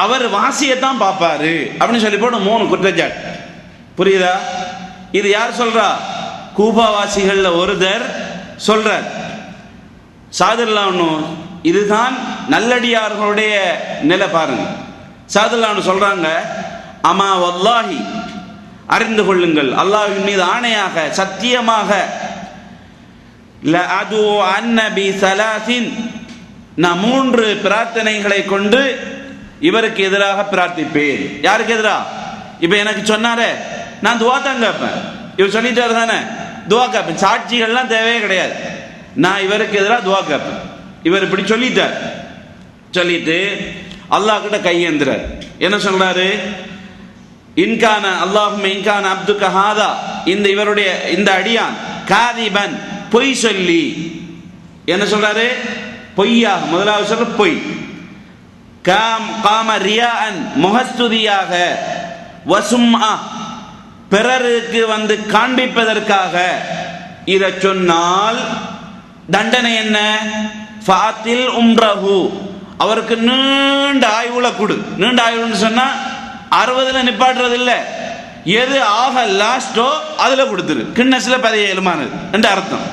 அவர் வாசியத்தான் பார்ப்பாரு அப்படின்னு சொல்லி போட்டு 3 குற்றச்சாட்டு. புரியுதா? இது யார் சொல்றா? கூபாவாசிகள் ஒருத்தர் சொல்றார். சாதுல்லான்னு இதுதான் நல்லடியார்களுடைய நிலை பாருங்க. சாதுல்லான்னு சொல்றாங்க, அமா வல்லாஹி, அறிந்து கொள்ளுங்கள், அல்லாஹ்வின் மீது ஆணையாக சத்தியமாக, லஅது அன்னபி சலாசின், நான் 3 பிரார்த்தனைகளை கொண்டு இவருக்கு எதிராக பிரார்த்திப்பேன். யாருக்கு எதிராக? இப்ப எனக்கு சொன்னாரே, நான் துவா தான் கேட்பேன். இவர் சொல்லிட்டாரு தானே, துவா கேட்பேன். சாட்சிகள்லாம் தேவையே கிடையாது, நான் இவருக்கு எதிராக துவா கேட்பேன். இவர் இப்படி சொல்லிட்டார். சொல்லிட்டு அல்லாஹ் கிட்ட கையேந்திரார். என்ன சொல்றாரு, இன்கான அல்லாஹும்ம இன்கான அப்துக ஹாதா, இந்த இவருடைய இந்த அடியான் காதிபன், பொய் சொல்லி. என்ன சொல்றாரு? பொய்யாக. முதலாவது சொல்ற பொய். காம ரியாஅன், முகஸ்துதியாக, வசும்ஆ, பிறருக்கு காண்பிப்பதற்காக. இதை சொன்னால் தண்டனை என்ன? ஃபாத்தில் உம்ரஹு, அவருக்கு நீண்ட ஆயுள கொடு. நீண்ட ஆயுள்னு சொன்னா 60 நிப்பாட்டுறது இல்ல, எது ஆக லாஸ்டோ அதுல கொடுத்துரு, கிண்ணஸ்ல பதியலுமானது என்று அர்த்தம்.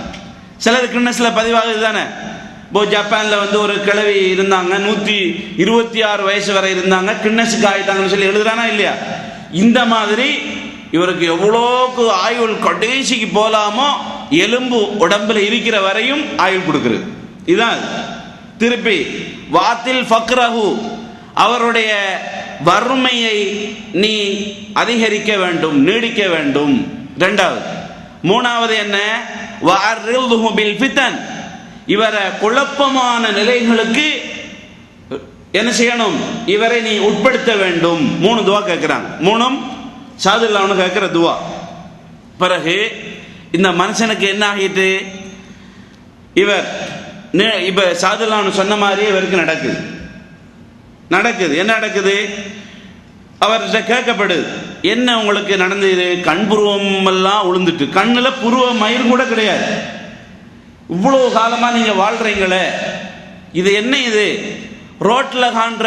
சிலது கிண்ணஸ்ல பதிவாகுது தானே. இப்போ ஜப்பான்ல ஒரு கிழவி இருந்தாங்க, 126 வயசு வரை இருந்தாங்க, கிண்ணஸுக்கு ஆயிட்டாங்கன்னு சொல்லி எழுதுறானா இல்லையா? இந்த மாதிரி இவருக்கு எவ்வளோக்கு ஆயுள் கடைசிக்கு போலாமோ, எலும்பு உடம்புல இருக்கிற வரையும் ஆயுள் கொடுக்கிறது. இதுதான். திருப்பி வாத்தில் ஃபக்ரஹு, அவருடைய வறுமையை நீ அதிகரிக்க வேண்டும், நீடிக்க வேண்டும். ரெண்டாவது. மூணாவது என்ன, வஅர்ரிதுஹு பில் ஃபிதன், இவரை குழப்பமான நிலைகளுக்கு என்ன செய்யணும், இவரை நீ உட்படுத்த வேண்டும். 3 துவா கேட்கிறாங்க. 3ம் சாதுல்லான்னு கேட்கிற துவா. பிறகு இந்த மனுஷனுக்கு என்ன ஆகிட்டு, இவர் இப்ப சாதுல்லான்னு சொன்ன மாதிரியே இவருக்கு நடக்குது. என்ன நடக்குது? அவர்கிட்ட கேட்கப்படுது, என்ன உங்களுக்கு நடந்தது? கண்புருவம் எல்லாம் உளுந்துட்டு, கண்ணுல புருவ மயிர் கூட கிடையாது. இவ்வளவு காலமா நீங்க வாழ்றீங்களே, இது என்ன? இது ரோட்ல காண்ற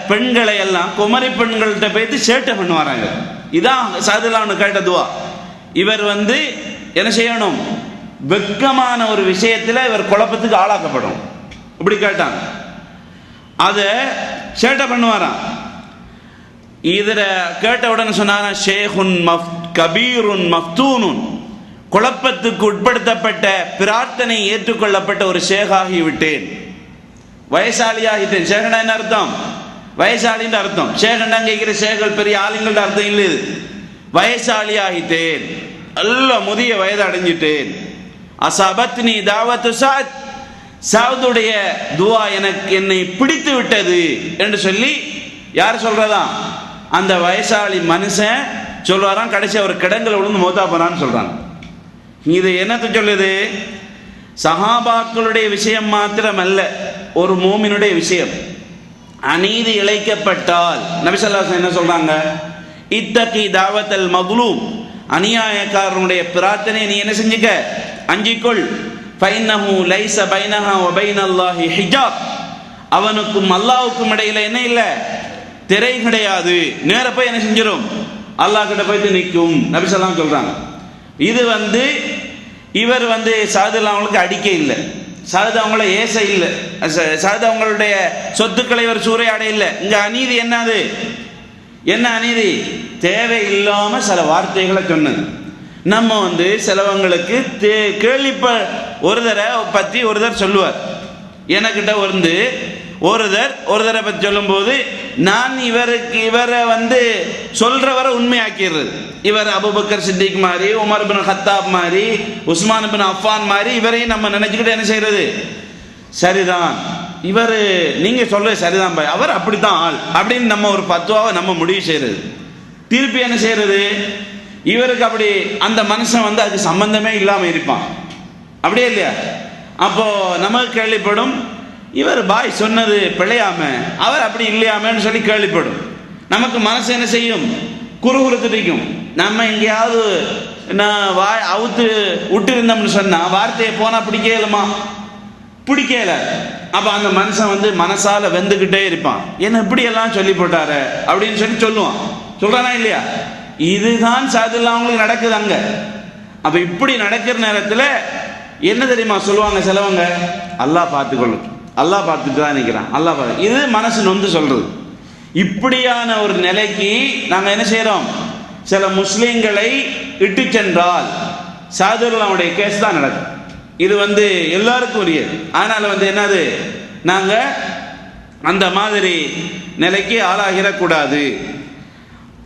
பெண்களை எல்லாம் குமரி பெண்கள்கிட்ட போயிட்டு சேட்டை பண்ணுவாங்க. இதான் சாதுல்லான்னு கேட்ட துவா. இவர் என்ன செய்யணும், வெக்கமான ஒரு விஷயத்துல இவர் குழப்பத்துக்கு ஆளாக்கப்படும். இப்படி கேட்டாங்க, அத சேட்டை பண்ணுவாராம். இதுல கேட்ட உடனே சொன்னாங்க ஷேகுன் கபீருன் மஃப்தூனுன், குழப்பத்துக்கு உட்படுத்தப்பட்ட பிரார்த்தனை ஏற்றுக்கொள்ளப்பட்ட ஒரு ஷேகாகி விட்டேன், வயசாளியாகிட்டேன். ஷேகண்டா என்ன அர்த்தம்? வயசாளின்ற அர்த்தம். ஷேகண்டா கேட்கிற ஷேகள் பெரிய ஆளுங்கள்ட்ட அர்த்தம் இல்லை. வயசாளியாகிட்டேன், நல்ல முதிய வயது அடைஞ்சிட்டேன். அசபத்னி தாவத்து சாத், சாதுடைய துவா எனக்கு என்னை பிடித்து விட்டது என்று சொல்லி யார் சொல்றதா? அந்த வயசாளி மனுஷன் சொல்றாராம். கடைசி அவர் கிடங்கில் விழுந்து மௌத்தா போறான்னு சொல்றாங்க. இது என்னத்தை சொல்லுது? சஹாபாக்களுடைய விஷயம் மாத்திரம் அல்ல, ஒரு மூமினுடைய விஷயம். அநீதி இழைக்கப்பட்டால் நபி ஸல்லல்லாஹு அலைஹி வஸல்லம் என்ன சொல்றாங்க? இத்தகி தாவத்தல் மக்லூம், அநியாயக்காரனுடைய பிரார்த்தனை நீ என்ன செஞ்சுக்க, அஞ்சிக்கொள். ஃபைன்னஹு லைஸ பைனஹா வ பைனல்லாஹி ஹிஜாப், அவனுக்கும் அல்லாஹ்வுக்கும் இடையில என்ன இல்லை, திரை கிடையாது. நேர போய் என்ன செஞ்சிடும், அல்லாஹ் கிட்ட போயிட்டு நிற்கும். நபி ஸல்லல்லாஹு அலைஹி வஸல்லம் சொல்றாங்க. இது இவர் சாதுல்லா அவங்களுக்கு அடிக்க இல்லை, சாது அவங்கள ஏச இல்லை, சாது அவங்களுடைய சொத்துக்களை இவர் சூறையாட இல்லை. இங்க அநீதி என்னது? என்ன அநீதி? தேவையில்லாம சில வார்த்தைகளை சொன்னது. நம்ம சிலவங்களுக்கு ஒருதரை பத்தி ஒருதர் சொல்லுவார். எனக்கிட்ட ஒருதரை பத்தி சொல்லும் போது நான் இவரை சொல்றவரை உண்மையாக்கிறது. இவர் அபூபக்கர் சித்திக் மாதிரி, உமர் பின் கத்தாப் மாதிரி, உஸ்மான் பின் அஃபான் மாதிரி இவரையும் நம்ம நினைச்சுக்கிட்டு என்ன செய்யறது, சரிதான் இவர் நீங்க சொல்றது சரிதான் பாய், அவர் அப்படித்தான் ஆள் அப்படின்னு நம்ம ஒரு பத்துவாவை நம்ம முடிவு செய்யறது. திருப்பி என்ன செய்யறது, இவருக்கு அப்படி அந்த மனுஷன் அதுக்கு சம்பந்தமே இல்லாம இருப்பான், அப்படியே இல்லையா? அப்போ நமக்கு கேள்விப்படும், இவர் பாய் சொன்னது பிழையாம அவர் அப்படி இல்லையாமன்னு சொல்லி கேள்விப்படும். நமக்கு மனசு என்ன செய்யும், குறுகுறுத்துட்டிக்கும். நம்ம எங்கேயாவது அவுத்து விட்டு இருந்தோம்னு சொன்னா வார்த்தையை போனா பிடிக்கலுமா? பிடிக்கல. அப்ப அந்த மனுஷன் மனசால வெந்துகிட்டே இருப்பான், என்ன இப்படி எல்லாம் சொல்லி போட்டாரு அப்படின்னு சொல்லி சொல்லுவான். சொல்றானா இல்லையா? இதுதான் சாதுல்லா அவங்களுக்கு நடக்குது அங்க. அப்ப இப்படி நடக்கிற நேரத்தில் என்ன தெரியுமா சொல்லுவாங்க சிலவங்க, அல்லாஹ் பார்த்துக்கொள்ளும், அல்லாஹ் பார்த்துட்டு தான் நிற்கிறான், அல்லாஹ் பார்த்து. இது மனசு நொந்து சொல்றது. இப்படியான ஒரு நிலைக்கு நாங்கள் என்ன செய்யறோம், சில முஸ்லிம்களை இட்டு சென்றால் சாதுல்லாவுடைய கேஸ் தான் நடக்கும். இது எல்லாருக்கும் உரியது. அதனால என்னது, நாங்க அந்த மாதிரி நிலைக்கு ஆளாகிடக்கூடாது.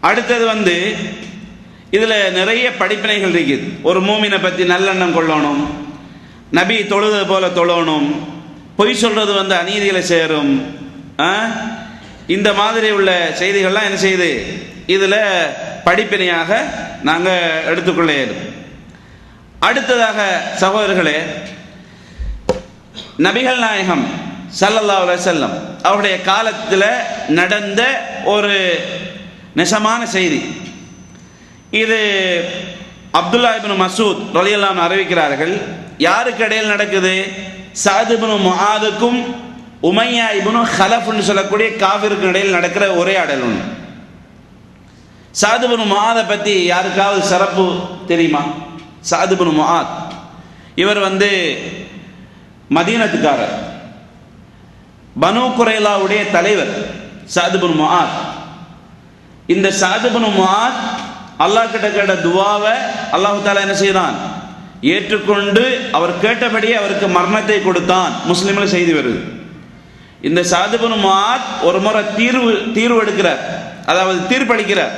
அடுத்தது இதுல நிறைய படிப்பினைகள் இருக்குது. ஒரு மூமினை பத்தி நல்லெண்ணம் கொள்ளணும், நபி தொழுது போல தொழணும், பொய் சொல்றது அநீதியில சேரும். இந்த மாதிரி உள்ள செய்திகள்லாம் என்ன செய்யுது, இதுல படிப்பினையாக நாங்க எடுத்துக்கொள்ள இயலும். அடுத்ததாக சகோதரர்களே, நபிகள் நாயகம் ஸல்லல்லாஹு அலைஹி வஸல்லம் அவருடைய காலத்தில் நடந்த ஒரு நெசமான செய்தி. இது அப்துல்லா இப்னு மஸ்ஊத் ரலியல்லாஹு அன்ஹு அறிவிக்கிறார்கள். யாருக்கு இடையில் நடக்குது? சஅத் இப்னு முஆதுக்கும் உமையா இப்னு ஹலஃப்னு சொல்லக்கூடிய காஃபிருக்கு இடையில் நடக்கிற உரையாடல் ஒன்று. சஅத் இப்னு முஆதை பற்றி யாருக்காவது சிறப்பு தெரியுமா? சஅத் இப்னு முஆத் இவர் மதீனத்துக்காரர், பனு குரைலாவுடைய தலைவர் சஅத் இப்னு முஆத். இந்த சஅத் இப்னு முஆத் அல்லாஹ் கிட்ட கேட்ட துவாவை அல்லாஹ் தஆலா என்ன செய்தான், ஏற்றுக்கொண்டு அவர் கேட்டபடியே அவருக்கு மரணத்தை கொடுத்தான். முஸ்லிம்ல செய்தி வருது. இந்த சஅத் இப்னு முஆத் ஒரு முறை தீர்வு எடுக்கிறார், அதாவது தீர்ப்பளிக்கிறார்.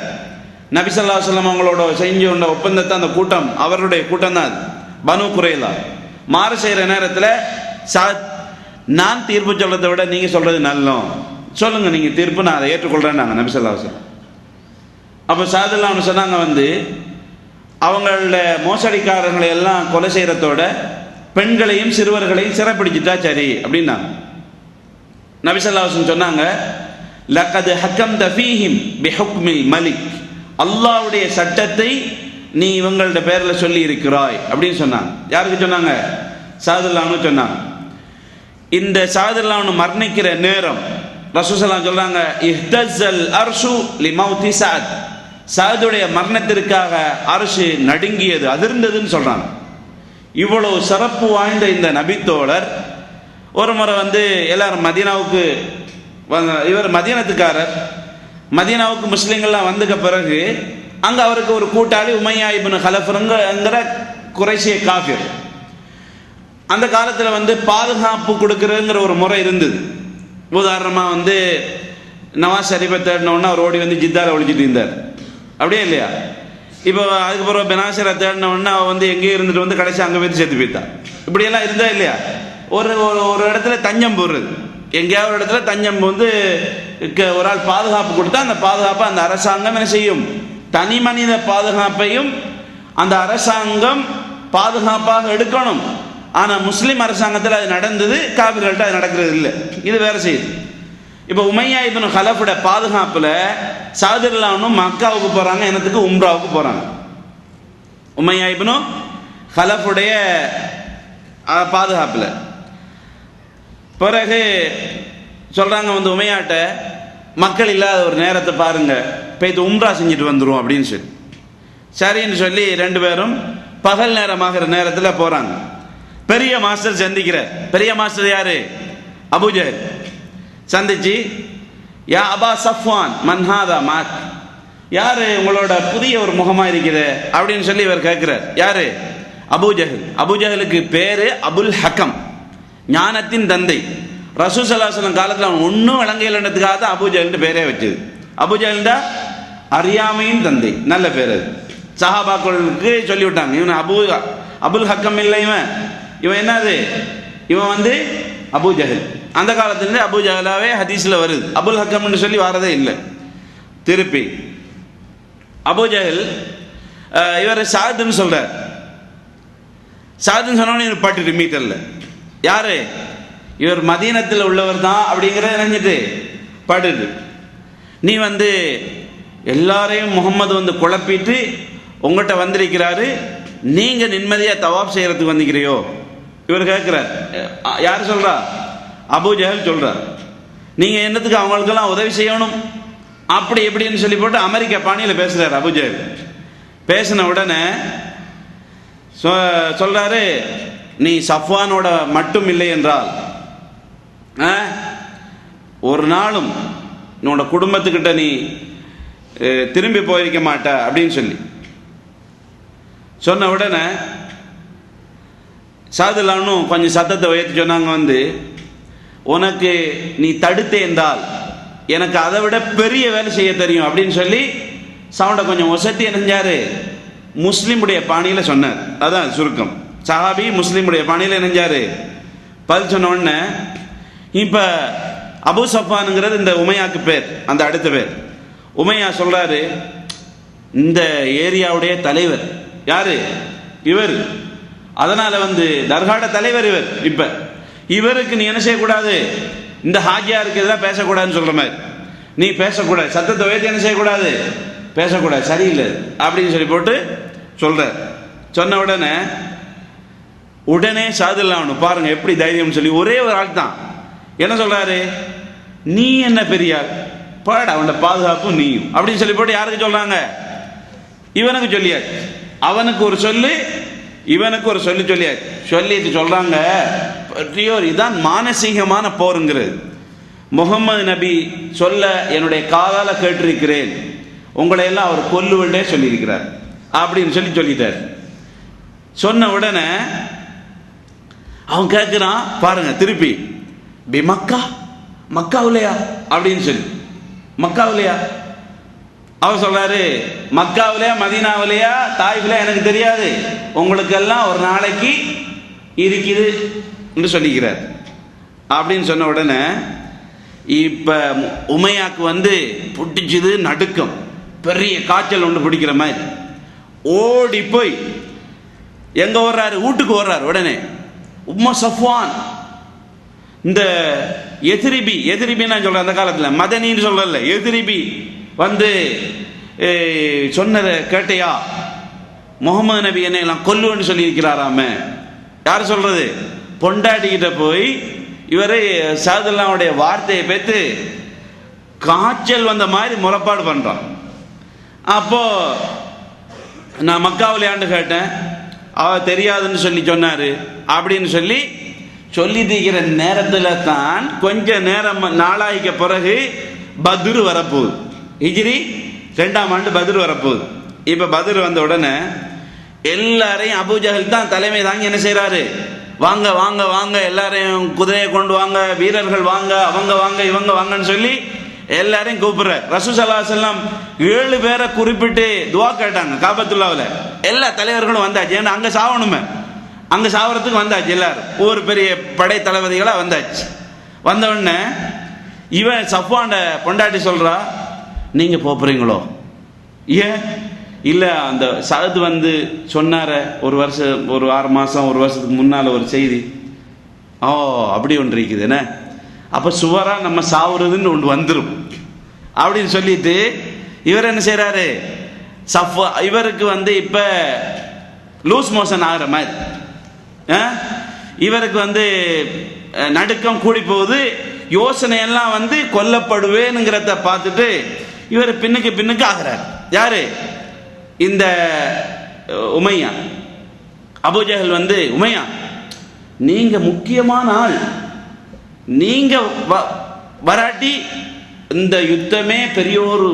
நபி ஸல்லல்லாஹு அலைஹி வஸல்லம் அவங்களோட செஞ்சு கொண்ட ஒப்பந்தத்தை, அந்த கூட்டம் அவருடைய கூட்டம் தான் பனு குரைலா. மாறு செய்கிற நேரத்தில் நான் தீர்ப்பு சொல்றதை விட நீங்க சொல்றது நல்லோம், சொல்லுங்க நீங்க தீர்ப்பு, நான் அதை ஏற்றுக்கொள்றேன் நாங்கள் நபி ஸல்லல்லாஹு அலைஹி வஸல்லம். அப்போ சாதுல்லான்னு சொன்னாங்க, அவங்கள மோசடிக்காரர்களை எல்லாம் கொலை செய்யறதோட பெண்களையும் சிறுவர்களையும் சிறைப்பிடிச்சிட்டா சரி அப்படின்னாங்க. நபி ஸல்லல்லாஹு அலைஹி வஸல்லம் சொன்னாங்க, லகத் ஹக்கம்த ஃபீஹிம் பிஹுக்மில் மலிக், அல்லாஹ்வுடைய சட்டத்தை நீ இவங்களோட பேர்ல சொல்லி இருக்கிறாய் அப்படின்னு சொன்னாங்க. யாருக்கு சொன்னாங்க? சாதுல்லான்னு சொன்னாங்க. இந்த சாதுல்லான்னு மரணிக்கிற நேரம் ரசூலுல்லாஹி ஸல்லல்லாஹு அலைஹி வஸல்லம் சொல்றாங்க, இஹ்தஸல் அர்ஷு லிமௌதி சஅத், சஅதுடைய மரணத்திற்காக அர்ஷ் நடுங்கியது, அதிர்ந்ததுன்னு சொல்றாங்க. இவ்வளவு சிறப்பு வாய்ந்த இந்த நபித்தோழர் ஒரு முறை எல்லாரும் மதீனாவுக்கு, இவர் மதீனத்துக்காரர், மதீனாவுக்கு முஸ்லீம்கள்லாம் வந்துக்க பிறகு அங்கே அவருக்கு ஒரு கூட்டாளி உமையா இப்னு கலஃப்ங்கிற குறைஷிய காஃபிர். அந்த காலத்தில் வந்து பாதுகாப்பு கொடுக்குறதுங்கிற ஒரு முறை இருந்தது. உதாரணமாக நவாஸ் ஷரீஃபை தேடினோன்னா அவர் ஓடி வந்து ஜித்தாவில் ஒழிச்சிட்டு இருந்தார், அப்படியே இல்லையா? இப்போ அதுக்கப்புறம் பெனாசிரை தேடினோன்னா அவள் எங்கேயும் இருந்துட்டு கடைசி அங்கே போய் சேர்த்து போய்த்தான். இப்படியெல்லாம் இருந்தா இல்லையா? ஒரு ஒரு இடத்துல தஞ்சம் போடுறது, எங்கேயாவது ஒரு இடத்துல தஞ்சம் ஒரு ஆள் பாதுகாப்பு கொடுத்தா அந்த பாதுகாப்பை அந்த அரசாங்கம் என்ன செய்யும்? தனி மனித பாதுகாப்பையும் அந்த அரசாங்கம் பாதுகாப்பாக எடுக்கணும். ஆனால் முஸ்லீம் அரசாங்கத்தில் அது நடந்தது, காபிர்கள்ட்ட அது நடக்கிறது இல்லை. இது வேற செய்யுது. இப்போ உமையா இப்னு கலஃபோட பாதுகாப்பில் சஹதுல்லாஹ்வும் மக்காவுக்கு போகிறாங்க, என்னத்துக்கு? உம்ராவுக்கு போகிறாங்க. உமையா இப்னு கலஃபுடைய பாதுகாப்பில் பிறகு சொல்கிறாங்க உமையாட்ட, மக்கள் இல்லாத ஒரு நேரத்தை பாருங்க, போய்த்து உம்ரா செஞ்சுட்டு வந்துடும் அப்படின்னு சொல்லி. சரின்னு சொல்லி ரெண்டு பேரும் பகல் நேரமாகிற நேரத்தில் போகிறாங்க. பெரிய மாஸ்டர் சந்திக்கிறார். பெரிய மாஸ்டர் யாரு? அபூஜஹல். சந்திச்சு, யா அபா சஃப்வான் மன்ஹாதா மாக், யாரு உங்களோட புதிய ஒரு முகமாக இருக்குது அப்படின்னு சொல்லி இவர் கேட்கிறார். யாரு? அபூஜஹல். அபூஜஹலுக்கு பேரு அபுல் ஹக்கம், ஞானத்தின் தந்தை. ரசூல் ஸல்லல்லாஹு அலைஹி வஸல்லம் காலத்தில் அவன் ஒன்றும் விளங்கையிலன்றதுக்காக தான் அபூஜஹல்னு பேரே வச்சது. அபூஜஹல்டா அறியாமையின் தந்தை, நல்ல பேர் அது. சஹாபாக்களுக்கு சொல்லிவிட்டாங்க, இவன் அபுல் ஹக்கம் இல்லை, இவன் என்னது? இவன் அபூஜஹல். அந்த காலத்துல அபூஜஹலாவே ஹதீஸ்ல வருது, அபுல் ஹக்கம்னு சொல்லி வரதே இல்லை. திருப்பி அபூஜஹல் இவர் சாதுன்னு சொல்றார். சாதுன்னு சொன்னோன்னு பட்டுட்டு மீட்டர்ல, யாரு? இவர் மதீனத்தில் உள்ளவர் தான் அப்படிங்கிறத நினைஞ்சிட்டு பட்டுட்டு, நீ எல்லாரையும் முகம்மது குழப்பிட்டு உங்கள்கிட்ட வந்திருக்கிறாரு, நீங்க நிம்மதியா தவாப் செய்யறதுக்கு வந்திருக்கிறையோ? இவர் கேட்கிறார். யாரு சொல்றா? அபூஜஹல் சொல்றார். நீங்க என்னத்துக்கு அவங்களுக்கெல்லாம் உதவி செய்யணும் அப்படி எப்படின்னு சொல்லி போட்டு அமெரிக்கா பாணியில் பேசுறாரு அபூஜஹல். பேசின உடனே சொல்றாரு, நீ சஃப்வானோட மட்டும் இல்லை என்றால் ஒரு நாளும் உன்னோட குடும்பத்துக்கிட்ட நீ திரும்பி போயிருக்க மாட்ட அப்படின்னு சொல்லி சொன்ன உடனே சாதுல்லானும் கொஞ்சம் சத்தத்தை உயர்த்தி சொன்னாங்க, உனக்கு நீ தடுத்தே என்றால் எனக்கு அதை விட பெரிய வேலை செய்ய தெரியும் அப்படின்னு சொல்லி சவுண்டை கொஞ்சம் ஒசத்தி இணைஞ்சாரு. முஸ்லீமுடைய பாணியில் சொன்னார். அதான் சுருக்கம். சஹாபி முஸ்லீமுடைய பாணியில் இணைஞ்சாரு. பதில் சொன்ன உடனே இப்ப அபு சஃப்வானுங்கிறது இந்த உமையாக்கு பேர், அந்த அடுத்த பேர். உமையா சொல்றாரு, இந்த ஏரியாவுடைய தலைவர் யாரு? இவர். அதனால தர்காட தலைவர் இவர். இப்ப இவருக்கு நீ என்ன செய்யக்கூடாது? இந்த ஹாஜியாருக்கு எதிராக பேசக்கூடாதுன்னு சொல்ற மாதிரி நீ பேசக்கூடாது, சத்தத்தை உயர்த்தி என்ன செய்யக்கூடாது? பேசக்கூடாது, சரியில்லை அப்படின்னு சொல்லி போட்டு சொல்ற. சொன்ன உடனே சாதுல்லாஹ் பாருங்க எப்படி தைரியம் சொல்லி, ஒரே ஒரு ஆள் தான் என்ன சொல்றாரு? நீ என்ன பெரியார் பாட, அவனோட பாதுகாப்பு நீயும் அப்படின்னு சொல்லி போட்டு யாருக்கு சொல்றாங்க? இவனுக்கு சொல்லியாச்சு. அவனுக்கு ஒரு சொல்லு, இவனுக்கு ஒரு சொல்லி சொல்லியாச்சு. சொல்லிட்டு சொல்றாங்க, இதான் மானசீகமான போருங்கிறது. முகமது நபி சொல்ல என்னுடைய காதால கேட்டிருக்கிறேன், உங்களை எல்லாம் அவர் கொல்லுவண்டே சொல்லியிருக்கிறார் அப்படின்னு சொல்லிட்டார். சொன்ன உடனே அவன் கேட்கிறான் பாருங்க திருப்பி, பி மக்கா, மக்காவுலையா அப்படின்னு சொல்லி, மக்காவுலையா? அவர் சொல்றாரு, மக்காவிலையா மதீனாவிலையா தாயிஃபிலையா எனக்கு தெரியாது, உங்களுக்கெல்லாம் ஒரு நாளைக்கு இருக்குது என்று சொல்லிக்கிறார் அப்படின்னு சொன்ன உடனே இப்ப உமையாக்கு புட்டிச்சுது நடுக்கம், பெரிய காய்ச்சல் ஒன்று பிடிக்கிற மாதிரி ஓடி போய் எங்க ஓடுறாரு? வீட்டுக்கு ஓடுறாரு. உடனே உம்மா சஃப்வான், இந்த எதிரிபி நான் சொல்றேன், அந்த காலத்துல மதனின்னு சொல்றல, எதிரிபி சொன்னதை கேட்டையா? முகமது நபி என்னை எல்லாம் கொல்லுன்னு சொல்லி இருக்கிறாராம. யார் சொல்றது? பொண்டாட்டிக்கிட்ட போய் இவரை சாதுல்லாவுடைய வார்த்தையை பெற்று காய்ச்சல் வந்த மாதிரி முறைப்பாடு பண்றான். அப்போ நான் மக்காவில் ஆண்டு கேட்டேன், அவ தெரியாதுன்னு சொல்லி சொன்னாரு அப்படின்னு சொல்லி தீக்கிற நேரத்தில் தான் கொஞ்ச நேரம் நாளாய்க்கு பிறகு பத்ரு வரப்போகுது. ஹிஜ்ரி 2ஆம் ஆண்டு பத்ர் வரப்போகுது. இப்போ பத்ர் வந்த உடனே எல்லாரையும் அபூஜஹல் தான் தலைமை தாங்கி என்ன செய்கிறாரு, வாங்க வாங்க வாங்க எல்லாரையும் குதிரையை கொண்டு வாங்க, வீரர்கள் வாங்க, அவங்க வாங்க இவங்க வாங்கன்னு சொல்லி எல்லாரையும் கூப்பிடுற. ரசூல் ஸல்லல்லாஹு அலைஹி வஸல்லம் 7 பேரை குறிப்பிட்டு துவா கேட்டாங்க காபத்துல்லாவில். எல்லா தலைவர்களும் வந்தாச்சு, ஏன்னா அங்கே சாவணுமே, அங்கே சாவறதுக்கு வந்தாச்சு எல்லாரும், ஒவ்வொரு பெரிய படை தளபதிகளாக வந்தாச்சு. வந்த உடனே இவன் சஃப்வான்ட பொண்டாட்டி சொல்றா, நீங்க போறீங்களோ? ஏன் இல்லை, அந்த சஅத் வந்து சொன்னார ஒரு 6 மாதம் 1 வருஷத்துக்கு முன்னால் ஒரு செய்தி, ஓ அப்படி ஒன்று இருக்குது என்ன, அப்போ சுவரா நம்ம சாவுறதுன்னு ஒன்று வந்துடும் அப்படின்னு சொல்லிட்டு இவர் என்ன செய்கிறாரு, இவருக்கு வந்து இப்போ லூஸ் மோஷன் ஆகிற மாதிரி, இவருக்கு வந்து நடுக்கம் கூடி போகுது, யோசனை எல்லாம் வந்து கொல்லப்படுவேனுங்கிறத பார்த்துட்டு இவர் பின்னுக்கு ஆகிறார். யாரு? இந்த உமையா. அபூஜஹல் வந்து, உமையா நீங்க முக்கியமான ஆள், நீங்க வராட்டி இந்த யுத்தமே பெரிய ஒரு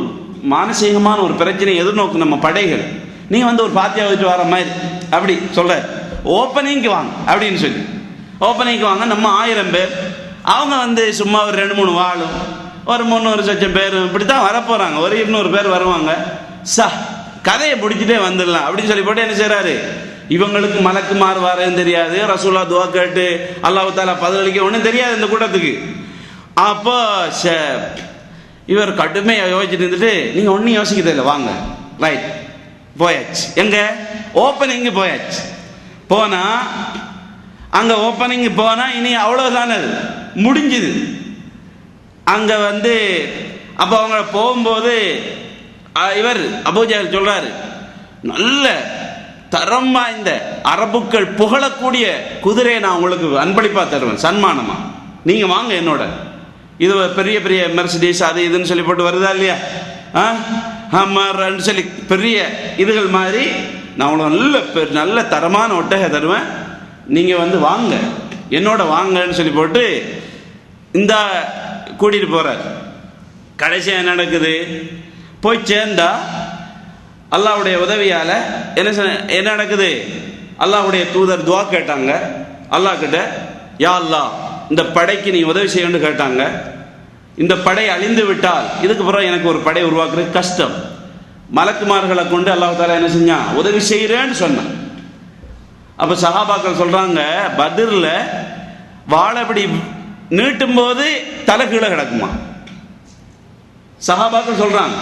மானசீகமான ஒரு பிரச்சனை எதிர்நோக்கு நம்ம படைகள், நீங்க வந்து ஒரு பாத்தியா வச்சுட்டு வர மாதிரி அப்படி சொல்ற, ஓப்பனிங்க்கு வாங்க அப்படின்னு சொல்லி ஓப்பனிங்க்கு வாங்க. நம்ம 1000 பேர், அவங்க வந்து சும்மா ஒரு 2-3 வாளும் ஒரு 300 லட்சம் பேர் இப்படித்தான் வரப்போறாங்க, ஒரு 200 பேர் வருவாங்க, கதையை பிடிச்சிட்டே வந்துடலாம் அப்படின்னு சொல்லி போட்டு என்ன செய்யறாரு, இவங்களுக்கு மலக்கு மாறுவாருன்னு தெரியாது, ரசூலா துவா கேட்டு அல்லாஹ் தஆலா பதிலளிக்க ஒன்றும் தெரியாது இந்த கூட்டத்துக்கு. அப்போ இவர் கடுமையா யோசிச்சுட்டு இருந்துட்டு, நீங்க ஒன்னும் யோசிக்க தெரியல, வாங்க ரைட் போயாச்சு. எங்க ஓப்பனிங் போயாச்சு. போனா அங்க ஓப்பனிங் போனா இனி அவ்வளவுதானே, முடிஞ்சுது அங்க வந்து. அப்ப அவங்க போகும்போது இவர் அபூஜஹல் சொல்றாரு, நல்ல தரம் வாய்ந்த அரபுக்கள் புகழக்கூடிய குதிரையை நான் உங்களுக்கு அன்பளிப்பா தருவேன், சன்மானமா, நீங்க வாங்க என்னோட. இது பெரிய பெரிய மெர்சிடிஸ் அது இதுன்னு சொல்லி போட்டு வருதா இல்லையா, ஹம்மர்ன்னு சொல்லி பெரிய இதுகள் மாதிரி நான் உங்களுக்கு நல்ல தரமான ஒட்டகை தருவேன், நீங்க வந்து வாங்க என்னோட வாங்கன்னு சொல்லி போட்டு இந்த கூட்டிட்டு போறார். கடைசியா என்ன நடக்குது, போய் சேர்ந்தா அல்லாஹ்வுடைய உதவியால என்ன நடக்குது, அல்லாஹ்வுடைய தூதர் துவா கேட்டாங்க அல்லாஹ் கிட்ட, யா அல்லாஹ் இந்த படைக்கு நீ உதவி செய்யணும்னு கேட்டாங்க. இந்த படை அழிந்து விட்டால் இதுக்கு பிறகு எனக்கு ஒரு படை உருவாக்குறது கஷ்டம், மலக்குமார்களை கொண்டு அல்லாஹ் தஆலா என்ன செஞ்சான், உதவி செய்யறேன்னு சொன்னான். அப்ப சஹாபாக்கள் சொல்றாங்க, பத்ர்ல வாழப்படி நீட்டும் போது தலை கீழே கிடக்குமா. சஹாபாக்கள் சொல்றாங்க,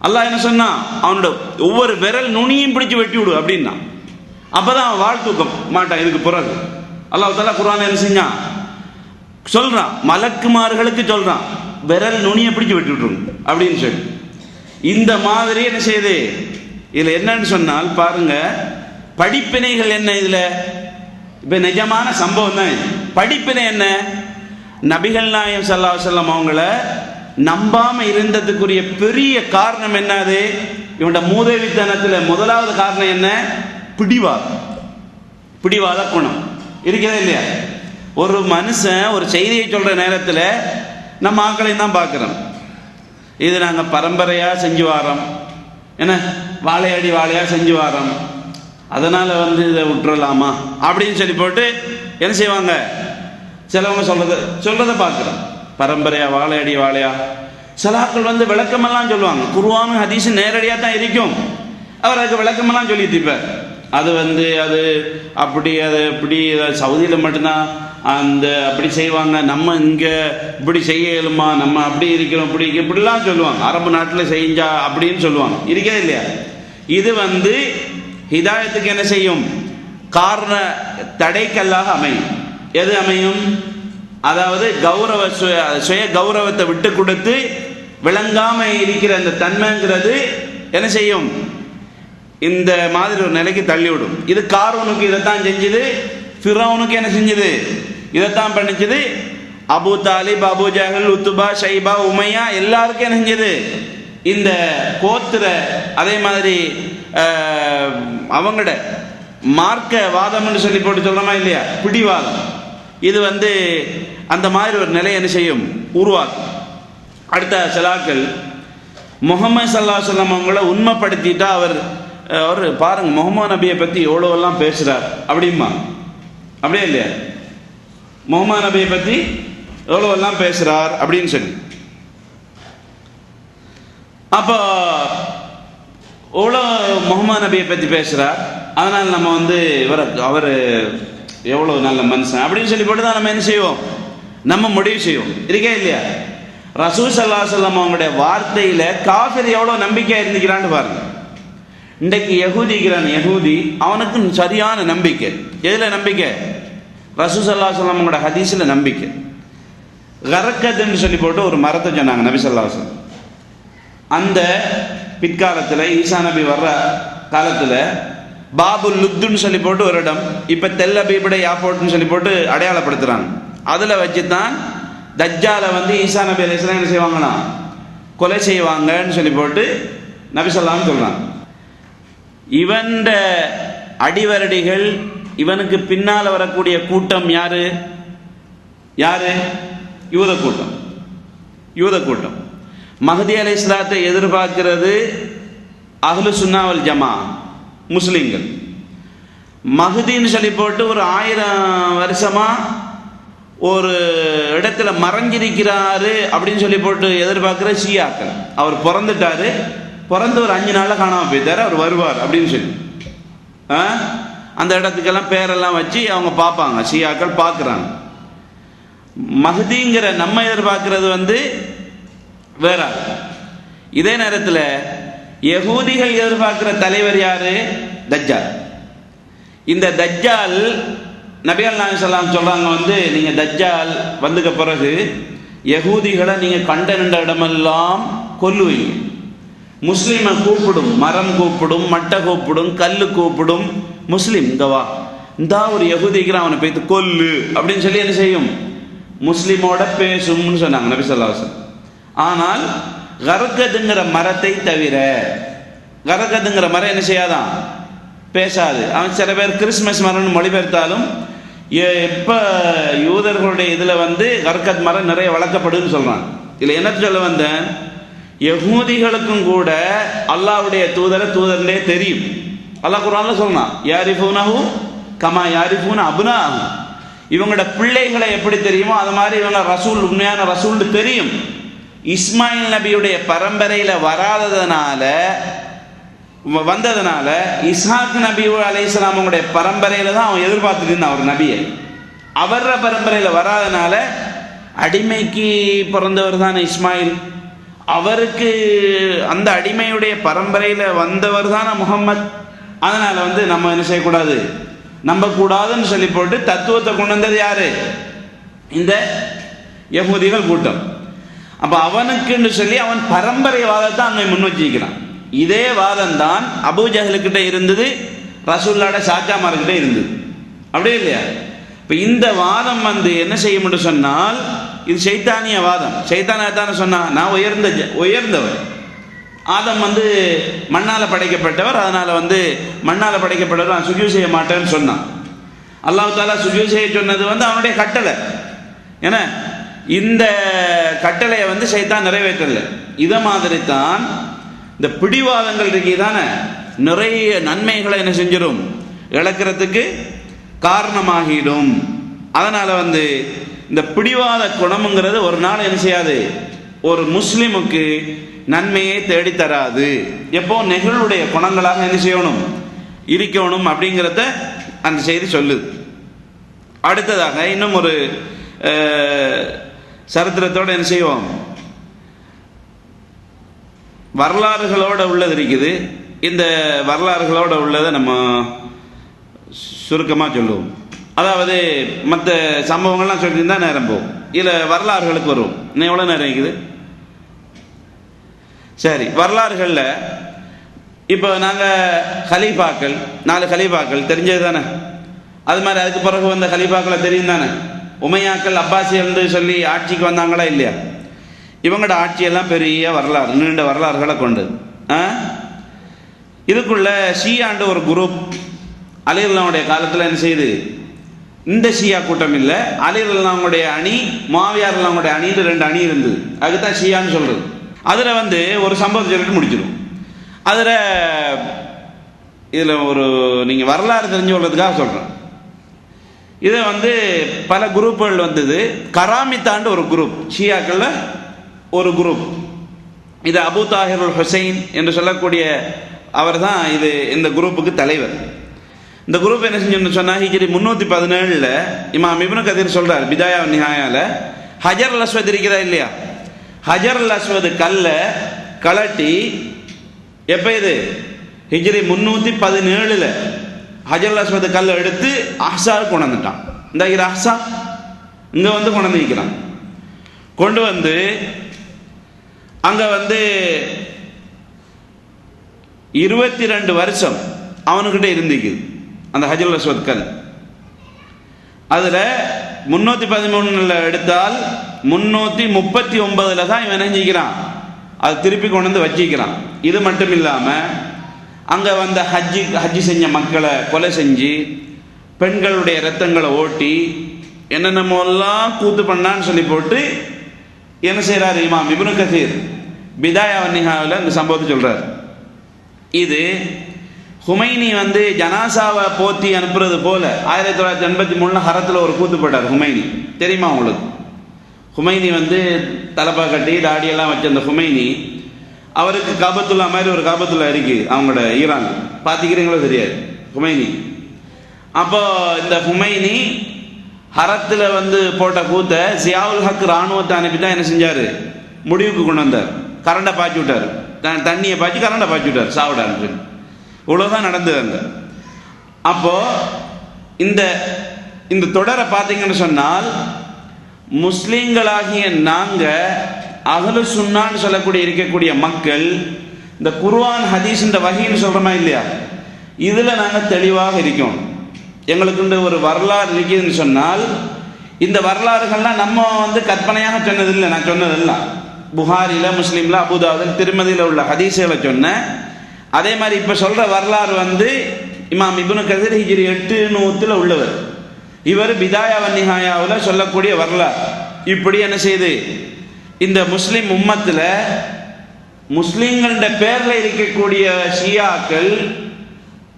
அல்லாஹ் என்ன சொன்னா, அவனோட ஒவ்வொரு விரல் நுனியும் பிடிச்சு வெட்டி விடு அப்படின்னா, அப்பதான் அவன் வாழ் தூக்கம் மாட்டான். இதுக்கு பிறகு அல்லாஹ் தஆலா குர்ஆன்ல என்ன செஞ்சான் சொல்றான், மலக்குமார்களுக்கு சொல்றான், விரல் நுனியை பிடிச்சு வெட்டி விட்டுருங்க அப்படின்னு சொல்லி. இந்த மாதிரி என்ன செய்யுது, இதுல என்னன்னு சொன்னால் பாருங்க, படிப்பினைகள் என்ன இதுல, இப்ப நிஜமான சம்பவம் தான் இது. படிப்பினை என்ன, நபிகள் நாயகம் ஸல்லல்லாஹு அலைஹி வஸல்லம் அவங்கள நம்பாம இருந்ததுக்குரிய பெரிய காரணம் என்னது, இவனோட மூதேவித்தனத்துல முதலாவது காரணம் என்ன, பிடிவாத குணம் இருக்கிறதா இல்லையா. ஒரு மனுஷன் ஒரு செய்தியை சொல்ற நேரத்தில் நம்ம ஆக்களையும் தான் பார்க்கிறோம், இது நாங்கள் பரம்பரையா செஞ்சு வாரோம், என்ன வாழையடி வாழையா செஞ்சு வாரோம், அதனால வந்து இதை விட்டுறலாமா அப்படின்னு சொல்லி போட்டு என்ன செய்வாங்க, சிலவங்க சொல்றதை பார்க்கிறோம், பரம்பரையா வாழையடி வாழையா. சிலாக்கள் வந்து விளக்கமெல்லாம் சொல்லுவாங்க, குர்ஆனும் ஹதீஸும் நேரடியாக தான் இருக்கும், அவர் அதுக்கு விளக்கமெல்லாம் சொல்லிட்டு இருப்பார். அது வந்து அது அப்படி அது இப்படி சவுதியில் மட்டும்தான் அந்த அப்படி செய்வாங்க, நம்ம இங்கே இப்படி செய்ய இயலுமா, நம்ம அப்படி இருக்கிறோம் இப்படிலாம் சொல்லுவாங்க, அரபு நாட்டில் செஞ்சா அப்படின்னு சொல்லுவாங்க, இருக்கே இல்லையா. இது வந்து ஹிதாயத்துக்கு என்ன செய்யும், காரண தடைக்கல்லாக அமையும். எது அமையும், அதாவது சுய கௌரவத்தை விட்டு கொடுத்து விளங்காம இருக்கிற அந்த தன்மைங்கிறது என்ன செய்யும், இந்த மாதிரி ஒரு நிலைக்கு தள்ளிவிடும். இது காரூனுக்கு இதைத்தான் செஞ்சது, ஃபிரௌனுக்கு என்ன செஞ்சது, இதைத்தான் பண்ணிச்சது. அபு தாலிப், அபு ஜஹல், உத்துபா, ஷைபா, உமையா எல்லாருக்கும் என்ன செஞ்சது, இந்த கோத்திர அதே மாதிரி அவங்களோட மார்க்க வாதம்னு சொல்லி போட்டு சொல்றோமா இல்லையா, பிடிவாதம், இது வந்து அந்த மாதிரி ஒரு நிலை என்ன செய்யும், உருவாக்கும். அடுத்த சிலாக்கள் முகமது ஸல்லல்லாஹு அலைஹி வஸல்லம் அவங்கள உண்மைப்படுத்திட்டா அவர் பாருங்க முகமது நபியை பற்றி எவ்வளோவெல்லாம் பேசுகிறார் அப்படிமா, அப்படியே இல்லையா? முகமது நபியை பற்றி எவ்வளோவெல்லாம் பேசுகிறார் அப்படின்னு சொல்லி, அப்போ எவ்வளோ முகமது நபியை பற்றி பேசுகிறார், அதனால் நம்ம வந்து அவர் எவ்வளோ நல்ல மனுஷன் அப்படின்னு சொல்லி போட்டு தான் நம்ம என்ன செய்வோம், நம்ம முடிவு செய்வோம், இருக்கே இல்லையா? ரசூல் ஸல்லல்லாஹு அலைஹி வஸல்லம் அவங்களுடைய வார்த்தையில் காஃபிர் எவ்வளோ நம்பிக்கை இருந்துக்கிறான்னு பாருங்க. இன்றைக்கு யகூதி அவனுக்கு சரியான நம்பிக்கை. எதில் நம்பிக்கை? ரசூல் ஸல்லல்லாஹு அலைஹி வஸல்லம் அவங்களோட ஹதீஸில் நம்பிக்கை. கரக்கத்துன்னு சொல்லி போட்டு ஒரு மரத்தை சொன்னாங்க நபி ஸல்லல்லாஹு அலைஹி வஸல்லம். அந்த பிற்காலத்தில் ஈசா நபி வர்ற காலத்தில் பாபுல் லுத்துன்னு சொல்லி போட்டு ஒரு இடம், இப்போ தெல் அபீபுடைய ஏர்போர்ட்னு சொல்லி போட்டு அடையாளப்படுத்துகிறாங்க. அதில் வச்சு தான் தஜ்ஜாலை வந்து ஈசா நபி அலைஹிஸ்ஸலாம் என்ன செய்வாங்கன்னா கொலை செய்வாங்கன்னு சொல்லி போட்டு நபி ஸல்லல்லாஹு சொல்கிறாங்க. இவன் அடிவரடிகள், இவனுக்கு பின்னால் வரக்கூடிய கூட்டம் யாரு? யூத கூட்டம். மஹ்தி அலைஹிஸ்ஸலாத்தை எதிர்பார்க்கிறது அஹ்லு சுன்னா வல் ஜமா முஸ்லிம்கள். மஹ்தின்னு சொல்லி போட்டு ஒரு 1000 வருஷமா ஒரு இடத்துல மறைஞ்சிருக்கிறாரு அப்படின்னு சொல்லி போட்டு எதிர்பார்க்கிற ஷியாக்கள். அவர் பிறந்துட்டாரு, பிறந்து ஒரு 5 நாளில் காணாமல் போயிட்டாரு, அவர் வருவார் அப்படின்னு சொல்லி அந்த இடத்துக்கெல்லாம் பேரெல்லாம் வச்சு அவங்க பார்ப்பாங்க, ஷியாக்கள் பார்க்குறாங்க. மஹ்திங்கிற நம்ம எதிர்பார்க்கிறது வந்து வேற. இதே நேரத்தில் யகூதிகள் எதிர்பார்க்கிற தலைவர் யாரு? தஜ்ஜால். இந்த தஜ்ஜால் நபிகள் நாயகம் ஸல்லல்லாஹு அலைஹி சொல்றாங்க வந்து நீங்க தஜ்ஜால் வந்துக்க பிறகு யகூதிகளை நீங்க கண்ட நின்ற இடமெல்லாம் கொல்லுவீங்க. முஸ்லீமை கூப்பிடும், மரம் கூப்பிடும், மட்டை கூப்பிடும், கல்லு கூப்பிடும், முஸ்லீம் இங்க வா, இந்த ஒரு யகூதிக்கு அவனை போய்த்து கொல்லு அப்படின்னு சொல்லி என்ன செய்யும், முஸ்லீமோட பேசும்னு சொன்னாங்க நபி ஸல்லல்லாஹு அலைஹி வஸல்லம். ஆனால் கரக்கதுங்கிற மரத்தை தவிர, கரக்கதுங்கிற மரம் என்ன செய்யாதான், பேசாது. அவன் சில பேர் கிறிஸ்மஸ் மரம்னு மொழிபெயர்த்தாலும் எப்போ யூதர்களுடைய இதில் வந்து கர்கத் மரம் நிறைய வளர்க்கப்படுதுன்னு சொல்கிறான். இதில் என்ன சொல்ல வந்தேன், யகூதிகளுக்கும் கூட அல்லாஹ்வுடைய தூதர்னே தெரியும். அல்லாஹ் குர்ஆன்ல சொல்றான், யாரிஃபூனஹு கமா யாரிஃபூன அப்னாஹு. இவங்களோட பிள்ளைகளை எப்படி தெரியுமோ அது மாதிரி இவங்க ரசூல், உண்மையான ரசூல்னு தெரியும். இஸ்மாயில் நபியுடைய பரம்பரையில் வந்ததுனால இஸ்ஹாக் நபி அலைஹிஸ்ஸலாம் அவங்களுடைய பரம்பரையில் தான் அவன் எதிர்பார்த்துட்டு இருந்தான் ஒரு நபியை. அவர பரம்பரையில் வராதனால அடிமைக்கு பிறந்தவர் தான் இஸ்மாயில், அவருக்கு அந்த அடிமையுடைய பரம்பரையில் வந்தவர் தான் முகம்மது. அதனால வந்து நம்ம என்ன செய்யக்கூடாது, நம்பக்கூடாதுன்னு சொல்லி போட்டு தத்துவத்தை கொண்டு வந்தது யாரு, இந்த யகூதிகள் கூட்டம். அப்ப அவனுக்குன்னு சொல்லி அவன் பரம்பரை வாதத்தை அங்கே முன் வச்சிருக்கிறான். இதே வாதம் தான் அபூ ஜஹலுக்கிட்ட இருந்தது, ரசூலுல்லாஹ்வோட சாச்சாமார்கிட்ட இருந்தது, அப்படியே இல்லையா? இப்போ இந்த வாதம் வந்து என்ன செய்யும் என்று சொன்னால் இது சைத்தானிய வாதம். சைத்தானத்தான சொன்னா நான் உயர்ந்தவர், ஆதம் வந்து மண்ணால் படைக்கப்பட்டவர், அதனால வந்து மண்ணால் படைக்கப்பட்டவர் நான் சுஜூத் செய்ய மாட்டேன்னு சொன்னான். அல்லாஹ் தஆலா சுஜூத் செய்ய சொன்னது வந்து அவனுடைய கட்டளை. ஏன்னா இந்த கட்டளையை வந்து சைத்தான் நிறைவேற்றல. இதை மாதிரி தான் இந்த பிடிவாதங்கள் இருக்கே தானே நிறைய நன்மைகளை என்ன செஞ்சிடும், இழக்கிறதுக்கு காரணமாகிடும். அதனால வந்து இந்த பிடிவாத குணம்ங்கிறது ஒரு நாள் என்ன செய்யாது, ஒரு முஸ்லிமுக்கு நன்மையை தேடித்தராது. எப்போ நெகிழுடைய குணங்களாக என்ன செய்யணும், இருக்கணும் அப்படிங்கிறத அந்த செய்தி சொல்லுது. அடுத்ததாக இன்னும் ஒரு சரித்திரத்தோடு என்ன செய்வோம், வரலாறுகளோடு உள்ளது இருக்குது. இந்த வரலாறுகளோடு உள்ளதை நம்ம சுருக்கமாக சொல்லுவோம். அதாவது மற்ற சம்பவங்கள்லாம் சொல்லியிருந்தா நேரம் போகும், இதில் வரலாறுகளுக்கு வருவோம். இன்னும் எவ்வளோ நேரம் இருக்குது? சரி, வரலாறுகளில் இப்போ நாங்கள் ஹலீஃபாக்கள், 4 ஹலீஃபாக்கள் தெரிஞ்சது தானே. அது மாதிரி அதுக்கு பிறகு வந்த ஹலீஃபாக்களை தெரியும் தானே. உமையாக்கள் அப்பாசியல்னு சொல்லி ஆட்சிக்கு வந்தாங்களா இல்லையா? இவங்களோட ஆட்சியெல்லாம் பெரிய வரலாறு, நீண்ட வரலாறுகளை கொண்டது. இதுக்குள்ள ஷியாண்டு ஒரு குரூப் அலி ரலியல்லாஹுடைய காலத்தில் என்ன செய்யுது, இந்த ஷியா கூட்டம் இல்லை, அலி ரலியல்லாஹுடைய அணி, முஆவியா ரலியல்லாஹுடைய அணின்னு 2 அணி இருந்தது. அதுதான் ஷியான்னு சொல்றது. அதில் வந்து ஒரு சம்பவத்தை சொல்லிட்டு முடிச்சிடும். அதில் இதில் ஒரு நீங்கள் வரலாறு தெரிஞ்சு கொள்றதுக்காக சொல்கிறேன். இதை வந்து பல குரூப்புகள் வந்தது. கராமித்தாண்டு ஒரு குரூப், ஷியாக்களில் ஒரு குரூப். இது அபு தாஹிருல் ஹுசைன் என்று சொல்லக்கூடிய அவர் தான் இந்த குரூப்புக்கு தலைவர். இந்த குரூப் என்ன செஞ்சோன்னு சொன்னால், ஹிஜ்ரி 317 இமாம் இப்னு கதீர் சொல்கிறார் பிதாயா நிஹாயால, ஹஜர் அல் அஸ்வத் இருக்கிறதா இல்லையா, ஹஜர் அல் அஸ்வத் கல்லை கலட்டி எப்போ இது ஹிஜ்ரி 317 ஹஜர் அல் அஸ்வத் கல்லை எடுத்து அஹ்ஸாவுக்கு கொண்டு வந்துட்டான். இந்த அஹ்ஸா இங்கே வந்து கொண்டு வந்து வைக்கிறான். கொண்டு வந்து அங்கே வந்து 22 வருஷம் அவனுக்கிட்ட இருந்துக்குது அந்த ஹஜர் அல் அஸ்வத் கல். அதில் 313 எடுத்தால் 339 தான் இவன் நினைஞ்சிக்கிறான், அது திருப்பி கொண்டு வந்து வச்சிக்கிறான். இது மட்டும் இல்லாமல் அங்கே வந்த ஹஜ்ஜி செஞ்ச மக்களை கொலை செஞ்சு பெண்களுடைய ரத்தங்களை ஓட்டி என்னென்னமோல்லாம் கூத்து பண்ணான்னு சொல்லி போட்டு என்ன செய்கிறார் இமாம் இப்னு கதீர் பிதாயா வன்னிஹாவில் இந்த சம்பவத்தை சொல்கிறார். இது ஹுமைனி வந்து ஜனாசாவை போத்தி அனுப்புறது போல 1983 ஹரத்தில் ஒரு கூத்து போட்டார் ஹுமைனி, தெரியுமா உங்களுக்கு? ஹுமைனி வந்து தலப்பா கட்டி தாடியெல்லாம் வச்ச அந்த ஹுமைனி, அவருக்கு காபத்துல்லா மாதிரி ஒரு காபத்துல்லா இருக்கு அவங்களோட ஈரான், பார்த்துக்கிறீங்களோ தெரியாது ஹுமைனி. அப்போ இந்த ஹுமைனி ஹரத்தில் வந்து போட்ட கூத்தை ஜியாவுல் ஹக் இராணுவத்தை அனுப்பி தான் என்ன செஞ்சார், முடிவுக்கு கொண்டு வந்தார். கரண்டை பாய்ச்சி விட்டார், தண்ணியை பாய்ச்சி கரண்டை பாய்ச்சி விட்டார் சாவிடான்னு சொல்லி. இவ்வளோதான் நடந்தது அங்கே. அப்போ இந்த தொடரை பார்த்தீங்கன்னு சொன்னால், முஸ்லீம்களாகிய நாங்கள் அஹ்லு சுன்னான்னு சொல்லக்கூடிய இருக்கக்கூடிய மக்கள் இந்த குர்ஆன் ஹதீஸ் இந்த வஹீன்னு சொல்கிறோமா இல்லையா, இதில் நாங்கள் தெளிவாக இருக்கோம். எங்களுக்கு ஒரு வரலாறு இருக்குதுன்னு சொன்னால், இந்த வரலாறுகள்லாம் நம்ம வந்து கற்பனையாக சொன்னதில்லை. நான் சொன்னதெல்லாம் புகாரில், முஸ்லீமில், அபுதாவுதில், திருமதியில் உள்ள ஹதீஸுகளை சொன்னேன். அதே மாதிரி இப்போ சொல்கிற வரலாறு வந்து இமாம் இப்னு கதீர் ஹிஜ்ரி 800 உள்ளவர். இவர் பிதாயா வன்னிஹாயாவில் சொல்லக்கூடிய வரலாறு. இப்படி என்ன செய்யுது, இந்த முஸ்லீம் உம்மத்தில் முஸ்லீம்கள பேரில் இருக்கக்கூடிய ஷியாக்கள்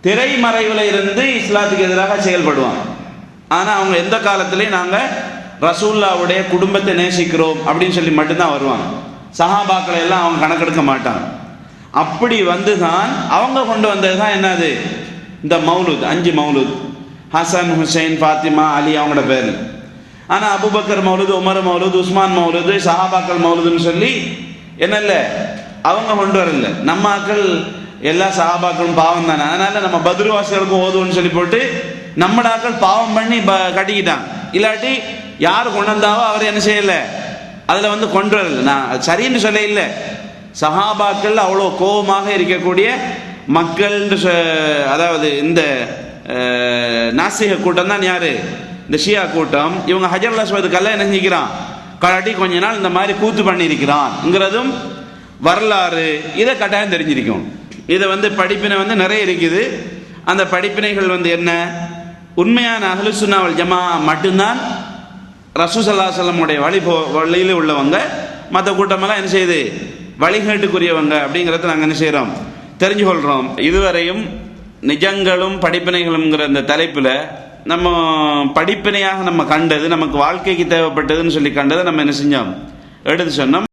திரைமறைவில் இருந்து இஸ்லாத்துக்கு எதிராக செயல்படுவாங்க. ஆனால் அவங்க எந்த காலத்திலையும் நாங்கள் ரசூல்லாவுடைய குடும்பத்தை நேசிக்கிறோம் அப்படின்னு சொல்லி மட்டும்தான் வருவாங்க. சஹாபாக்களை எல்லாம் அவங்க கணக்கெடுக்க மாட்டாங்க. அப்படி வந்து தான் அவங்க கொண்டு வந்தது தான் என்னது, இந்த மௌலுத், 5 மௌலுத், ஹசன், ஹுசைன், ஃபாத்திமா, அலி அவங்களோட பேர். ஆனால் அபுபக்கர் மௌலுது, உமர் மௌலுது, உஸ்மான் மௌலுது, சஹாபாக்கள் மௌலுதுன்னு சொல்லி என்னல்ல அவங்க கொண்டு வரல. நம்ம ஆக்கள் எல்லா சஹாபாக்களும் பாவம் தானே, அதனால நம்ம பத்ருவாசிகளுக்கும் ஓதுவோன்னு சொல்லி போட்டு நம்மட ஆக்கள் பாவம் பண்ணி கட்டிக்கிட்டாங்க. இல்லாட்டி யார் கொண்டு வந்தாவோ அவர் என்ன செய்யலை, அதில் வந்து கொண்டு வரல. நான் சரின்னு சொல்ல இல்லை, சஹாபாக்கள் அவ்வளோ கோபமாக இருக்கக்கூடிய மக்கள். அதாவது இந்த நாசிக கூட்டம் தான் யாரு, இந்த ஷியா கூட்டம். இவங்க ஹஜர் அல் அஸ்வத் கல்லை என்ன செஞ்சுக்கிறான், கலாட்டி கொஞ்ச நாள் இந்த மாதிரி கூத்து பண்ணியிருக்கிறான்ங்கிறதும் வரலாறு. இதை கட்டாயம் தெரிஞ்சிருக்கும். இதை வந்து படிப்பினை வந்து நிறைய இருக்குது. அந்த படிப்பினைகள் வந்து என்ன, உண்மையான அஹ்லு சுன்னா வல் ஜமா மட்டும்தான் ரசூல் ஸல்லல்லாஹு அலைஹி வஸல்லம் வழியில் உள்ளவங்க. மற்ற கூட்டமெல்லாம் என்ன செய்யுது, வழிகேட்டுக்குரியவங்க அப்படிங்கிறத நாங்கள் என்ன செய்கிறோம், தெரிஞ்சு கொள்கிறோம். இதுவரையும் நிஜங்களும் படிப்பினைகளும்ங்கிற இந்த தலைப்பில் நம்ம படிப்பினையாக நம்ம கண்டது, நமக்கு வாழ்க்கைக்கு தேவைப்பட்டதுன்னு சொல்லி கண்டதை நம்ம என்ன செஞ்சோம், எடுத்து சொன்னோம்.